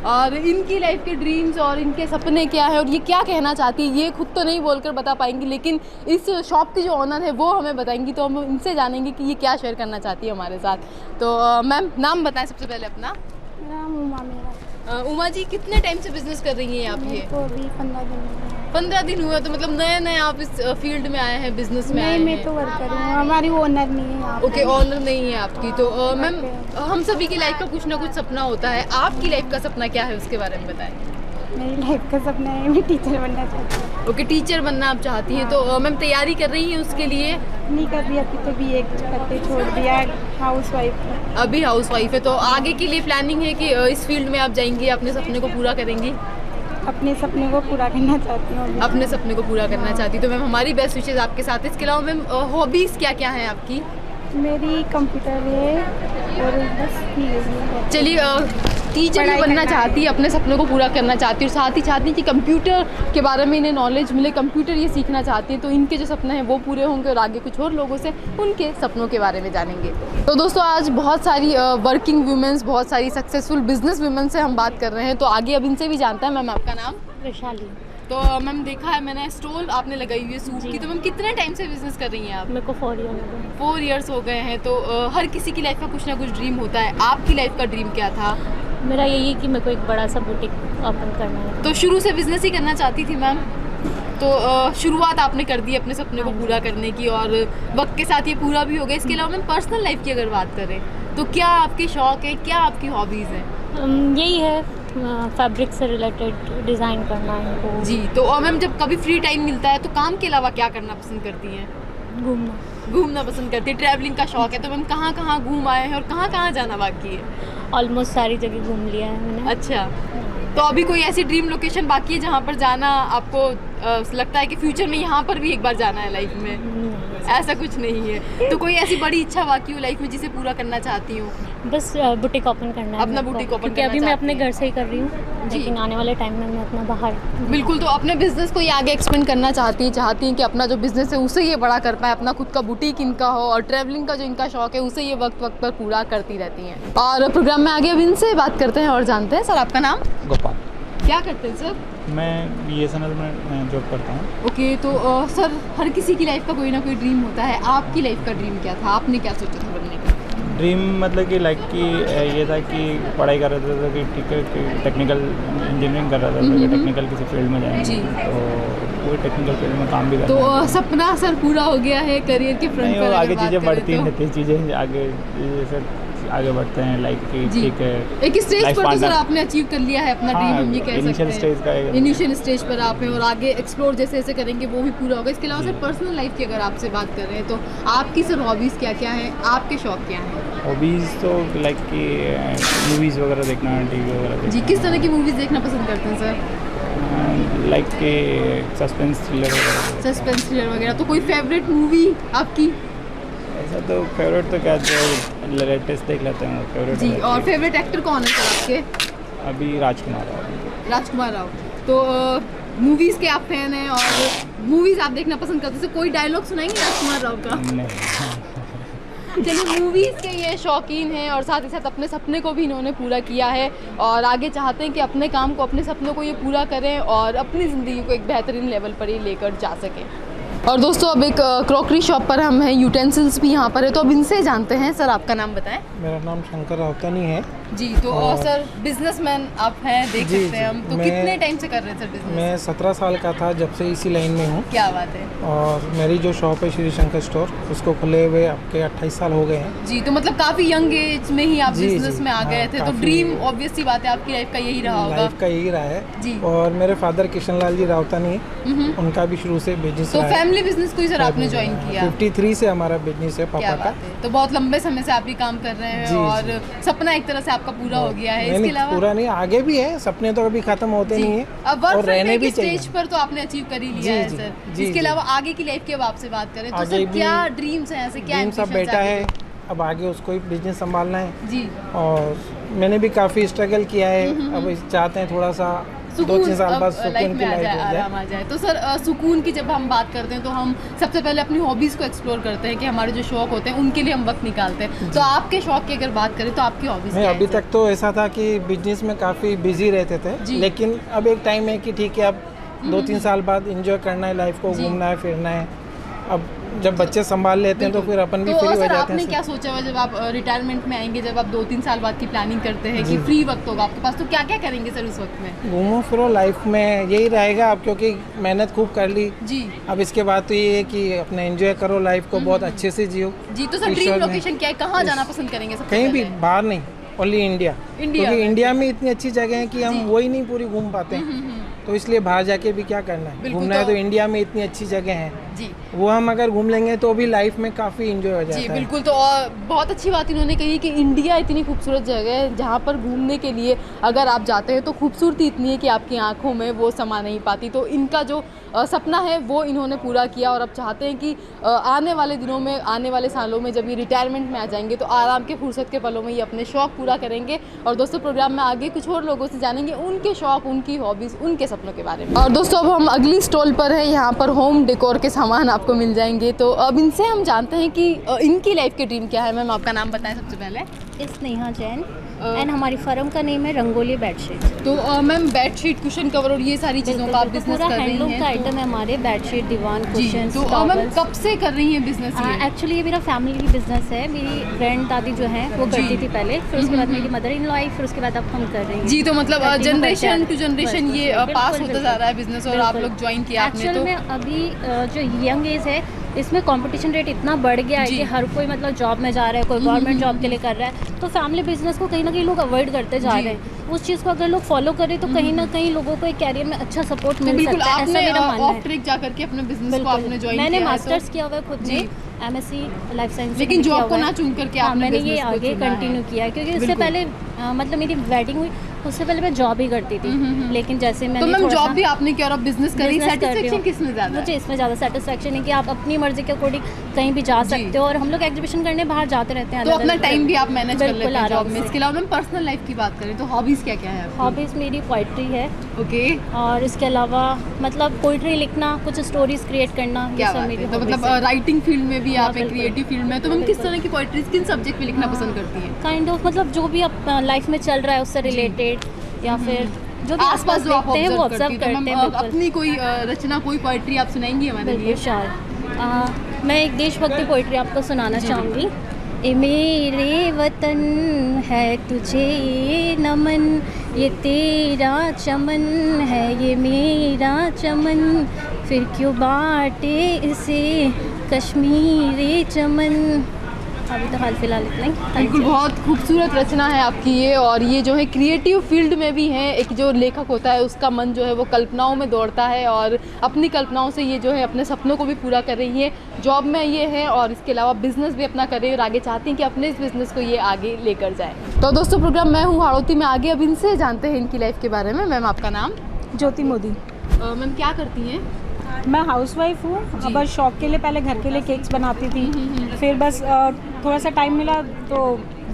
और इनकी लाइफ के ड्रीम्स और इनके सपने क्या है और ये क्या कहना चाहती है। ये खुद तो नहीं बोलकर बता पाएंगी, लेकिन इस शॉप की जो ऑनर है वो हमें बताएंगी, तो हम इनसे जानेंगे कि ये क्या शेयर करना चाहती है हमारे साथ। तो मैम नाम बताएं सबसे पहले अपना। नाम उमा मेरा। उमा जी कितने टाइम से बिजनेस कर रही हैं आप? ये तो अभी 15 दिन हुए। 15 दिन हुए, तो मतलब नए नए आप इस फील्ड में आए हैं, बिजनेस में आए हैं? मैं तो वर्कर हूँ, हमारी ओनर नहीं है यहाँ पे। ओके, ऑनर नहीं है आपकी। तो मैम हम सभी की लाइफ का कुछ ना कुछ सपना होता है, आपकी लाइफ का सपना क्या है उसके बारे में बताएं। मेरी लाइफ का सपना है मैं टीचर बनना चाहती हूँ। ओके, टीचर बनना आप चाहती हैं। तो मैम तैयारी कर रही हैं उसके लिए? नहीं कर रही अभी, तो BA करके छोड़ दिया। हाउस वाइफ अभी हाउस वाइफ है। तो आगे के लिए प्लानिंग है कि इस फील्ड में आप जाएंगी, अपने सपने को पूरा करेंगी? अपने सपने को पूरा करना चाहती हूँ। अपने सपने को पूरा करना चाहती। तो मैम हमारी बेस्ट विशेष आपके साथ। इसके अलावा मैम हॉबीज़ क्या क्या हैं आपकी? मेरी कंप्यूटर है और बस ये। चलिए, टीचर भी बनना चाहती है, अपने सपनों को पूरा करना चाहती है और साथ ही चाहती है कि कंप्यूटर के बारे में इन्हें नॉलेज मिले, कंप्यूटर ये सीखना चाहती है। तो इनके जो सपने हैं वो पूरे होंगे और आगे कुछ और लोगों से उनके सपनों के बारे में जानेंगे। तो दोस्तों आज बहुत सारी वर्किंग वुमेंस, बहुत सारी सक्सेसफुल बिजनेस वुमेन से हम बात कर रहे हैं, तो आगे अब इनसे भी जानता है। मैम आपका नाम? वैशाली। तो मैम देखा है मैंने स्टॉल आपने लगाई हुई है सूट की, तो मैम कितने टाइम से बिजनेस कर रही हैं आप? मेरे को 4 ईयर हो गए। 4 ईयर्स हो गए हैं। तो हर किसी की लाइफ का कुछ ना कुछ ड्रीम होता है, आपकी लाइफ का ड्रीम क्या था? मेरा यही है कि मेरे को एक बड़ा सा बुटीक ओपन करना है। तो शुरू से बिजनेस ही करना चाहती थी मैम? तो शुरुआत आपने कर दी अपने सपने को पूरा करने की और वक्त के साथ ये पूरा भी हो गया। इसके अलावा मैम पर्सनल लाइफ की अगर बात करें तो क्या आपके शौक है, क्या आपकी हॉबीज़ हैं? यही है फैब्रिक से रिलेटेड डिज़ाइन करना है जी। तो और मैम जब कभी फ्री टाइम मिलता है तो काम के अलावा क्या करना पसंद करती हैं? घूमना पसंद करती है। ट्रैवलिंग का शौक है। तो मैम कहाँ कहाँ घूम आए हैं और कहाँ कहाँ जाना बाकी है? ऑलमोस्ट सारी जगह घूम लिया है मैंने। अच्छा, तो अभी कोई ऐसी ड्रीम लोकेशन बाकी है जहाँ पर जाना आपको लगता है कि फ्यूचर में यहाँ पर भी एक बार जाना है लाइफ में? ऐसा कुछ नहीं है। तो कोई ऐसी बड़ी इच्छा बाकी हो लाइफ में जिसे पूरा करना चाहती हूँ? बस बुटीक ओपन करना है अपना बुटीक ओपन क्योंकि अभी मैं अपने घर से ही कर रही हूँ, लेकिन आने वाले टाइम में मैं अपना बाहर। बिल्कुल, तो अपने बिजनेस को ये आगे एक्सपेंड करना चाहती हैं कि अपना जो बिजनेस है उसे ये बड़ा कर पाए, अपना खुद का बुटीक इनका हो और ट्रैवलिंग का जो इनका शौक है उसे ये वक्त वक्त पर पूरा करती रहती हैं। और प्रोग्राम में आगे अब इनसे बात करते हैं और जानते हैं। सर आपका नाम? गोपाल। क्या करते हैं सर? मैं BSNL में जॉब करता हूँ। ओके, तो सर हर किसी की लाइफ का कोई ना कोई ड्रीम होता है, आपकी लाइफ का ड्रीम क्या था? आपने क्या सोचा था बनने का? ड्रीम मतलब कि लाइक कि ये था कि पढ़ाई कर रहा था कि ठीक है कि टेक्निकल इंजीनियरिंग कर रहा था कि टेक्निकल किसी फील्ड में जाएंगे, तो पूरे टेक्निकल फील्ड में काम भी करना। तो सपना सर पूरा हो गया है करियर के फ्रंट पर? आगे चीज़ें बढ़ती रहती, चीज़ें आगे जैसे आगे बढ़ते हैं लाइक कि ठीक है एक स्टेज पर तो सर आपने अचीव कर लिया है अपना ड्रीम, हम ये कह सकते हैं। इनिशियल स्टेज पर आप हैं और आगे एक्सप्लोर जैसे जैसे करेंगे वो भी पूरा होगा। इसके अलावा सर पर्सनल लाइफ की अगर आपसे बात कर रहे हैं तो आपकी सर हॉबीज़ क्या क्या हैं, आपके शौक क्या हैं? हॉबीज़ तो लाइक कि मूवीज़ वगैरह देखना, TV वगैरह देखना। जी, किस तरह की मूवीज़ देखना पसंद करते हैं सर? लाइक के सस्पेंस थ्रिलर वगैरह। तो कोई फेवरेट मूवी आपकी? ऐसा तो फेवरेट तो क्या, जो लेटेस्ट देख लेते हैं फेवरेट। जी, और फेवरेट एक्टर कौन है सर आपके? अभी राजकुमार राव। तो मूवीज़ के आप फैन हैं और मूवीज़ आप देखना पसंद करते हैं, कोई डायलॉग सुनाएंगे राजकुमार राव का? नहीं। चलिए, मूवीज़ के ये शौकीन हैं और साथ ही साथ अपने सपने को भी इन्होंने पूरा किया है और आगे चाहते हैं कि अपने काम को, अपने सपनों को ये पूरा करें और अपनी ज़िंदगी को एक बेहतरीन लेवल पर ही लेकर जा सकें। और दोस्तों अब एक क्रॉकरी शॉप पर हम हैं, यूटेंसिल्स भी यहाँ पर है, तो अब इनसे जानते हैं। सर आपका नाम बताएं। मेरा नाम शंकर रावतानी है जी। तो सर बिजनेसमैन आप हैं, देख सकते हैं हम, तो कितने टाइम से कर रहे हैं सर बिजनेस? मैं 17 साल का था जब से इसी लाइन में हूँ। क्या बात है। और मेरी जो शॉप है श्री शंकर स्टोर, उसको खुले हुए आपके 28 साल हो गए हैं जी। तो मतलब काफ़ी यंग एज में ही आप बिजनेस में आ गए थे, तो ड्रीम ऑब्वियस सी बात है आपकी लाइफ का यही रहा होगा। लाइफ का यही रहा है जी। और मेरे फादर किशन लाल जी रावतानी, उनका भी शुरू से बिजनेस। तो फैमिली बिजनेस को ही सर आपने ज्वाइन किया? 53 से हमारा बिजनेस है पापा का। तो बहुत लंबे समय से आप ये काम कर रहे हैं और सपना एक तरह से आपका पूरा हो गया है। इसके अलावा पूरा नहीं, आगे भी है, सपने तो कभी खत्म होते नहीं है अब और रहने भी चाहिए। स्टेज पर तो आपने अचीव कर ही लिया है सर। इसके अलावा आगे की लाइफ की अब आपसे बात करें तो सर क्या ड्रीम्स हैं, ऐसे क्या ड्रीम्स? अब बेटा है, अब आगे उसको ही बिजनेस संभालना है जी। और मैंने भी काफ़ी स्ट्रगल किया है। अब चाहते हैं थोड़ा सा 2-3 साल बाद सुकून की लाइफ हो आराम आ जाए। तो सर सुकून की जब हम बात करते हैं तो हम सबसे पहले अपनी हॉबीज़ को एक्सप्लोर करते हैं कि हमारे जो शौक होते हैं उनके लिए हम वक्त निकालते हैं। तो आपके शौक की अगर बात करें तो आपकी हॉबीज़ मैं अभी तक तो ऐसा था कि बिजनेस में काफ़ी बिजी रहते थे, लेकिन अब एक टाइम है कि ठीक है, अब 2-3 साल बाद एंजॉय करना है लाइफ को, घूमना है, फिरना है। अब जब बच्चे संभाल लेते हैं तो फिर अपन भी फ्री हो जाते हैं। आपने क्या सोचा हुआ जब आप रिटायरमेंट में आएंगे, जब आप 2-3 साल बाद की प्लानिंग करते हैं कि फ्री वक्त होगा आपके पास, तो क्या क्या करेंगे सर उस वक्त में? घूमो फिरो, लाइफ में यही रहेगा अब, क्योंकि मेहनत खूब कर ली जी। अब इसके बाद तो ये है कि अपने एंजॉय करो, लाइफ को बहुत अच्छे से जियो जी। तो सर ड्रीम लोकेशन क्या है, कहाँ जाना पसंद करेंगे सबसे कहीं भी बाहर नहीं, ओनली इंडिया, क्योंकि इंडिया में इतनी अच्छी जगह है कि हम वही नहीं पूरी घूम पाते हैं, तो इसलिए बाहर जाके भी क्या करना है, घूमना है तो इंडिया में इतनी अच्छी जगह है जी, वो हम अगर घूम लेंगे तो भी लाइफ में काफ़ी इंजॉय हो जाता है। जी बिल्कुल। तो बहुत अच्छी बात इन्होंने कही कि इंडिया इतनी खूबसूरत जगह है जहाँ पर घूमने के लिए अगर आप जाते हैं तो खूबसूरती इतनी है कि आपकी आंखों में वो समा नहीं पाती। तो इनका जो सपना है वो इन्होंने पूरा किया और अब चाहते हैं कि आने वाले दिनों में, आने वाले सालों में जब ये रिटायरमेंट में आ जाएंगे तो आराम के फुर्सत के पलों में ये अपने शौक़ पूरा करेंगे। और दोस्तों प्रोग्राम में आगे कुछ और लोगों से जानेंगे उनके शौक़, उनकी हॉबीज़, उनके सपनों के बारे में। और दोस्तों अब हम अगली स्टॉल पर हैं, यहाँ पर होम डेकोर के सामान आपको मिल जाएंगे। तो अब इनसे हम जानते हैं कि इनकी लाइफ के ड्रीम क्या है। मैम आपका नाम बताएं सबसे पहले। स्नेहा जैन एंड हमारी फर्म का नेम है रंगोली बेडशीट। तो मैम बेडशीट, कुशन कवर और ये सारी चीज़ों का आप बिजनेस कर रही हैं? हैंडलूम का आइटम है हमारे, बेडशीट, दीवान, कुशन। तो मैम कब से कर रही हैं बिजनेस? एक्चुअली ये मेरा फैमिली बिजनेस है। मेरी ग्रैंड दादी जो है वो करती थी पहले, फिर उसके बाद मेरी मदर इन लॉ आई, फिर उसके बाद अब हम कर रहे हैं। जी, तो मतलब जनरेशन टू जनरेशन ये पास होता जा रहा है बिजनेस और आप लोग ज्वाइन किया आपने। एक्चुअल में अभी जो यंग एज है इसमें कंपटीशन रेट इतना बढ़ गया है कि हर कोई मतलब जॉब में जा रहा है, कोई गवर्नमेंट जॉब के लिए कर रहा है, तो फैमिली बिजनेस को कहीं ना कहीं लोग अवॉइड करते जा रहे हैं। उस चीज़ को अगर लोग फॉलो करें तो कहीं ना कहीं लोगों को एक कैरियर में अच्छा सपोर्ट मिल सकता है, ऐसा मेरा मानना है। ट्रिक जा करके अपने बिजनेस को आपने ज्वाइन किया। मैंने मास्टर्स किया हुआ है खुद ने, MSc लाइफ साइंस, लेकिन जॉब को ना चुन करके आपने मैंने ये आगे कंटिन्यू किया, क्योंकि इससे पहले मतलब मेरी वेडिंग हुई उससे पहले मैं जॉब ही करती थी, लेकिन जैसे मैंने तो मैम जॉब भी आपने किया और अब बिजनेस करी, सैटिस्फैक्शन किसमें ज़्यादा? मुझे इसमें ज़्यादा सैटिस्फैक्शन है कि आप अपनी मर्जी के अकॉर्डिंग कहीं भी जा सकते हो और हम लोग एग्जीबिशन करने बाहर जाते रहते हैं, तो अपना टाइम भी आप मैनेज कर लेते हैं जॉब में। इसके अलावा मैम पर्सनल लाइफ की बात करें तो हॉबीज़ क्या क्या है? हॉबीज़ मेरी पोइट्री है। ओके। और इसके अलावा मतलब पोइट्री लिखना, कुछ स्टोरीज क्रिएट करना। क्या बात है। तो मतलब राइटिंग फील्ड में भी आप एक क्रिएटिव फील्ड में, तो मैम किस तरह की पोइट्रीज, किन सब्जेक्ट में लिखना पसंद करती हैं? काइंड ऑफ मतलब जो भी आप लाइफ में चल रहा है उससे रिलेटेड, या फिर जो भी आसपास जो आप देखते हैं वो ऑब्जर्व करते हैं। अपनी कोई रचना, कोई पोइट्री आप सुनाएंगी हमारे लिए? श्योर। मैं एक देशभक्ति पोइट्री आपको सुनाना चाहूँगी। ए मेरे वतन है तुझे नमन, ये तेरा चमन है ये मेरा चमन, फिर क्यों बांटे इसे कश्मीरी चमन। अभी तो हाल फिलहाल इतना ही। बिल्कुल, बहुत खूबसूरत रचना है आपकी ये। और ये जो है क्रिएटिव फील्ड में भी है, एक जो लेखक होता है उसका मन जो है वो कल्पनाओं में दौड़ता है और अपनी कल्पनाओं से ये जो है अपने सपनों को भी पूरा कर रही है। जॉब में ये है और इसके अलावा बिजनेस भी अपना कर रही है और आगे चाहती हैं कि अपने इस बिज़नेस को ये आगे लेकर जाए। तो दोस्तों प्रोग्राम मैं हूँ हाड़ौती में आगे, अब इनसे जानते हैं इनकी लाइफ के बारे में। मैम आपका नाम? ज्योति मोदी। मैम क्या करती हैं? मैं हाउसवाइफ हूँ। बस शौक के लिए पहले घर के लिए केक्स बनाती थी, फिर बस थोड़ा सा टाइम मिला तो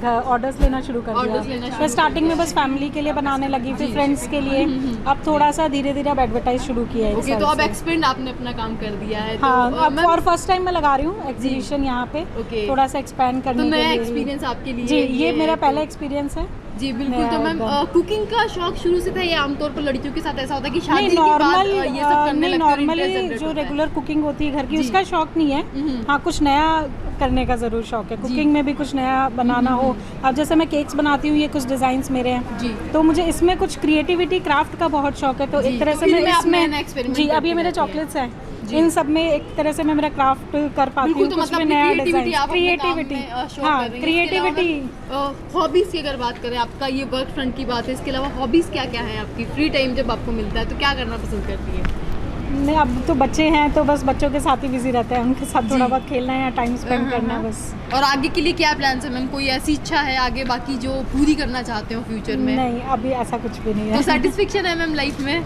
ऑर्डर्स लेना शुरू कर दिया। फिर स्टार्टिंग में बस फैमिली के लिए बनाने लगी, फिर फ्रेंड्स के लिए, अब थोड़ा सा धीरे धीरे अब एडवर्टाइज शुरू किया है। ओके, तो अब एक्सपेंड आपने अपना काम कर दिया है। हाँ, अब और फर्स्ट टाइम मैं लगा रही हूँ एग्जीबिशन यहाँ पे, थोड़ा सा एक्सपेंड करने के लिए। नया एक्सपीरियंस आपके लिए? जी, ये मेरा पहला एक्सपीरियंस है। जी बिल्कुल। तो मैम कुकिंग का शौक शुरू से था या आमतौर पर लड़कियों के साथ ऐसा होता है कि शादी के बाद ये सब करने लगते हैं? नॉर्मली जो रेगुलर कुकिंग होती है घर की, उसका शौक नहीं है। हाँ, कुछ नया करने का ज़रूर शौक है, कुकिंग में भी कुछ नया बनाना हो। अब जैसे मैं केक्स बनाती हूँ, ये कुछ डिज़ाइंस मेरे हैं जी, तो मुझे इसमें कुछ क्रिएटिविटी क्राफ्ट का बहुत शौक है। तो एक तरह से मैं इसमें जी, अब ये मेरे चॉकलेट्स हैं, इन सब में एक तरह से मैं मेरा क्राफ्ट कर पाती हूँ, कुछ भी नया डिजाइन, क्रिएटिविटी। हाँ, क्रिएटिविटी। हॉबीज की अगर बात करें, आपका ये वर्क फ्रंट की बात है, इसके अलावा हॉबीज क्या क्या है आपकी? फ्री टाइम जब आपको मिलता है तो क्या करना पसंद करती है? नहीं, अब तो बच्चे हैं तो बस बच्चों के साथ ही बिजी रहते हैं, उनके साथ थोड़ा बहुत खेलना है या टाइम स्पेंड करना है बस। और आगे के लिए क्या प्लान है मैम? कोई ऐसी इच्छा है आगे बाकी जो पूरी करना चाहते हो फ्यूचर में? नहीं, अभी ऐसा कुछ भी नहीं है। तो सेटिस्फेक्शन है मैम लाइफ में?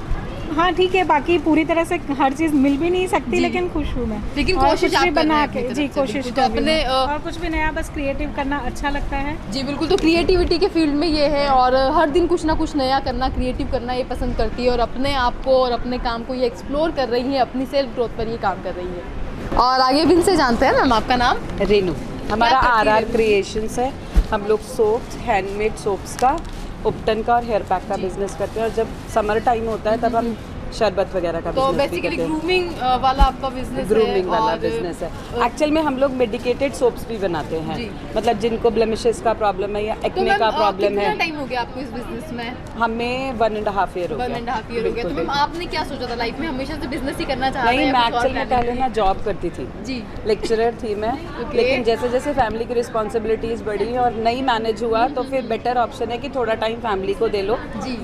हाँ ठीक है, बाकी पूरी तरह से हर चीज़ मिल भी नहीं सकती, लेकिन खुश हूँ मैं। लेकिन कोशिश आप बना के जी, कोशिश तो अपने और कुछ भी नया बस क्रिएटिव करना अच्छा लगता है। जी बिल्कुल। तो क्रिएटिविटी के फील्ड में ये है और हर दिन कुछ ना कुछ नया करना, क्रिएटिव करना ये पसंद करती है और अपने आप को और अपने काम को ये एक्सप्लोर कर रही है, अपनी सेल्फ ग्रोथ पर ये काम कर रही है। और आगे भी इनसे जानते हैं मैम, आपका नाम? रेनू। हमारा आर क्रिएशंस है। हम लोग सोप्स, हैंडमेड सोप्स का, उपटन का और हेयर पैक का बिजनेस करते हैं। और जब समर टाइम होता है तब हम शरबत वगैरह का तो बेसिकली ग्रूमिंग वाला आपका बिजनेस है? ग्रूमिंग वाला बिजनेस है। एक्चुअल में हम लोग मेडिकेटेड सोप्स भी बनाते हैं, मतलब जिनको ब्लेमिशेस का प्रॉब्लम है या एक्ने का प्रॉब्लम है। कितना टाइम हो गया आपको इस बिजनेस में? हमें 1.5 ईयर हो गया। 1.5 ईयर हो गया। तो मैम आपने क्या सोचा था लाइफ में? हमेशा से बिजनेस ही करना चाह रहे हैं? नहीं, मैं एक्चुअल में पहले ना जॉब करती थी जी, लेक्चरर थी मैं। लेकिन जैसे जैसे फैमिली की रिस्पॉन्सिबिलिटीज बढ़ी और नहीं मैनेज हुआ, तो फिर बेटर ऑप्शन है कि थोड़ा टाइम फैमिली को दे लो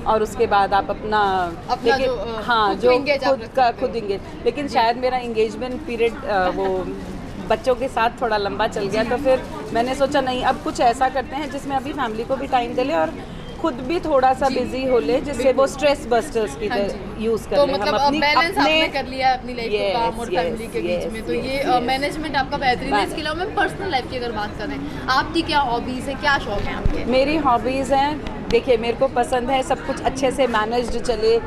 और उसके बाद आप अपना हाँ जो खुद इंगेज। लेकिन शायद मेरा इंगेजमेंट पीरियड वो बच्चों के साथ थोड़ा लंबा चल गया, तो फिर मैंने सोचा नहीं, अब कुछ ऐसा करते हैं जिसमें अभी फैमिली को भी टाइम दे ले और खुद भी थोड़ा सा बिजी हो ले, जिससे वो स्ट्रेस बस्टर्स की यूज कर ले। मतलब हम बैलेंस आपने कर लिया अपनी लाइफ को काम और फैमिली के बीच में, तो ये मैनेजमेंट आपका बेहतरीन है। इसके अलावा मैं पर्सनल लाइफ की अगर बात करें, आपकी क्या हॉबीज है, क्या शौक है आपके? मेरी हॉबीज हैं, देखिए मेरे को पसंद है सब कुछ अच्छे से मैनेज्ड चले।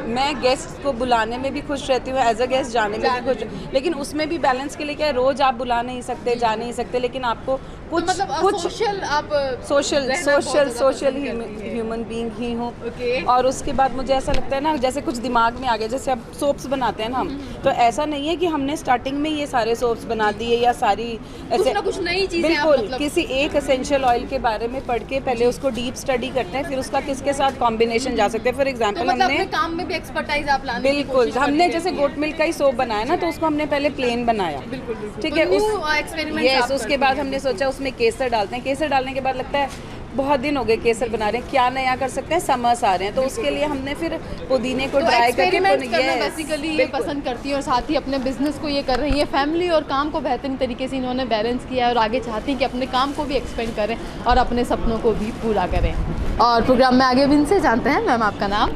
मैं गेस्ट को बुलाने में भी खुश रहती हूँ, एज अ गेस्ट जाने में भी खुश, लेकिन उसमें भी बैलेंस के लिए क्या है, रोज आप बुला नहीं सकते, जा नहीं सकते, लेकिन आपको कुछ तो मतलब कुछ सोशल ह्यूमन बीइंग ही हूँ। और उसके बाद मुझे ऐसा लगता है ना, जैसे कुछ दिमाग में आ गया, जैसे अब सोप्स बनाते हैं ना हम, तो ऐसा नहीं है कि हमने स्टार्टिंग में ये सारे सोप्स बना दिए या सारी ऐसे कुछ नई चीजें। बिल्कुल, किसी एक एसेंशियल ऑयल के बारे में पढ़ के पहले उसको डीप स्टडी करते हैं, फिर उसका किसके साथ कॉम्बिनेशन जा सकते हैं। फॉर एग्जाम्पल हमने काम में भी एक्सपर्टाइज आप लाने की बिल्कुल, हमने जैसे गोट मिल्क का ही सोप बनाया ना, तो उसको हमने पहले प्लेन बनाया, ठीक है। यस, उसके बाद हमने सोचा उसमें केसर डालते हैं। केसर डालने के बाद लगता है बहुत दिन हो गए केसर बना रहे हैं, क्या नया कर सकते हैं, समर्स आ रहे हैं, तो उसके लिए हमने फिर पुदीने को ड्राई करके बेसिकली ये पसंद करती है और साथ ही अपने बिजनेस को ये कर रही है, फैमिली और काम को बेहतरीन तरीके से इन्होंने बैलेंस किया है और आगे चाहती हैं कि अपने काम को भी एक्सपेंड करें और अपने सपनों को भी पूरा करें। और प्रोग्राम में आगे भी इनसे जानते हैं। मैम आपका नाम?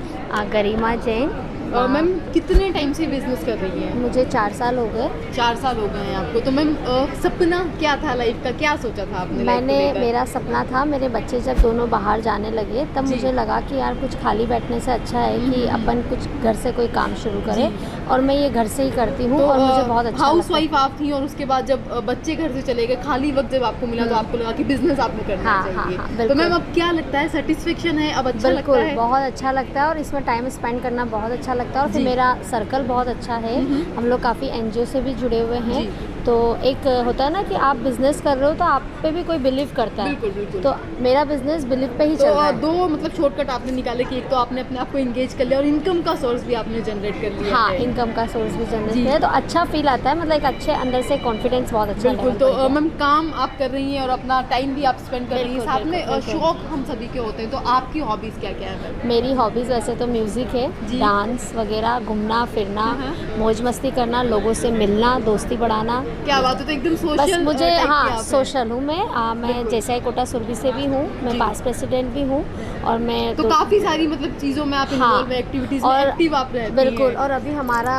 गरिमा जैन। मैम कितने टाइम से बिजनेस कर रही है? मुझे 4 साल हो गए। 4 साल हो गए हैं आपको। तो मैम सपना क्या था लाइफ का, क्या सोचा था आपने? मैंने मेरा सपना था, मेरे बच्चे जब दोनों बाहर जाने लगे तब मुझे लगा कि यार कुछ खाली बैठने से अच्छा है कि अपन कुछ घर से कोई काम शुरू करें, और मैं ये घर से ही करती हूँ और मुझे बहुत अच्छा। हाउस वाइफ आप थी और उसके बाद जब बच्चे घर से चले गए, खाली वक्त जब आपको मिला तो आपको लगा कि बिजनेस आपको करना चाहिए। तो मैम अब क्या लगता है, सेटिस्फेक्शन है अब? अच्छा लगता है? बहुत अच्छा लगता है और इसमें टाइम स्पेंड करना बहुत अच्छा लगता है। और फिर मेरा सर्कल बहुत अच्छा है, हम लोग काफ़ी एनजीओ से भी जुड़े हुए हैं, तो एक होता है ना कि आप बिजनेस कर रहे हो तो आप पे भी कोई बिलीव करता है। बिल्कुल। तो मेरा बिजनेस बिलीव पे ही चल रहा है। दो मतलब शॉर्टकट आपने निकाले कि एक तो आपने अपने आप को एंगेज कर लिया और इनकम का सोर्स भी आपने जनरेट कर लिया। हाँ, इनकम का सोर्स भी जनरेट किया है, तो अच्छा फील आता है, मतलब एक अच्छे अंदर से कॉन्फिडेंस बहुत अच्छा। बिल्कुल। तो मैम काम आप कर रही हैं और अपना टाइम भी आप स्पेंड कर रही हैं, साथ में शौक हम सभी के होते हैं, तो आपकी हॉबीज क्या क्या है? मेरी हॉबीज वैसे तो म्यूजिक है, डांस वगैरह, घूमना फिरना, मौज मस्ती करना, लोगों से मिलना, दोस्ती बढ़ाना, क्या बात है, तो एकदम बस सोशल मुझे सोशल हूँ मैं जैसे कोटा सुरभि से भी हूँ, मैं पास प्रेसिडेंट भी हूँ और मैं तो काफ़ी सारी मतलब चीज़ों में आप इन्वॉल्व एक्टिविटीज़ में एक्टिव आप रहती हैं। बिल्कुल। और अभी हमारा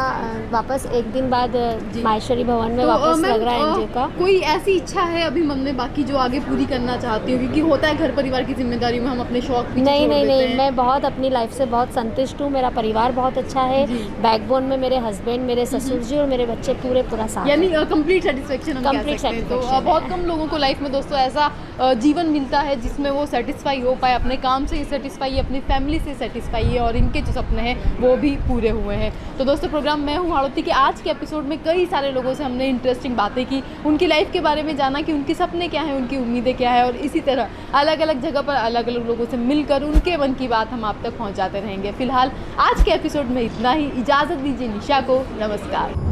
वापस एक दिन बाद माहेश्वरी भवन में वापस लग रहा है एनजीओ का। कोई ऐसी इच्छा है अभी मन में बाकी जो आगे पूरी करना चाहती हो, क्योंकि होता है घर परिवार की जिम्मेदारी में हम अपने शौक पीछे नहीं छोड़ नहीं देते नहीं हैं। मैं बहुत अपनी लाइफ से बहुत संतुष्ट हूँ, मेरा परिवार बहुत अच्छा है, बैकबोन में मेरे हस्बैंड, मेरे ससुर जी और मेरे बच्चे पूरा साथ, यानी कंप्लीट सेटिस्फेक्शन हम कह सकते हैं। तो बहुत कम लोगों को लाइफ में दोस्तों ऐसा जीवन मिलता है जिसमें वो सेटिस्फाई हो पाए, अपने काम से सेटिस्फाई है, अपनी फैमिली से सेटिस्फाई है और इनके जो सपने हैं वो भी पूरे हुए हैं। तो दोस्तों प्रोग्राम मैं हूँ हाड़ौती के आज के एपिसोड में कई सारे लोगों से हमने इंटरेस्टिंग बातें की, उनकी लाइफ के बारे में जाना कि उनके सपने क्या हैं, उनकी उम्मीदें क्या है और इसी तरह अलग अलग जगह पर अलग अलग लोगों से मिलकर उनके मन की बात हम आप तक पहुँचाते रहेंगे। फिलहाल आज के एपिसोड में इतना ही, इजाज़त दीजिए निशा को, नमस्कार।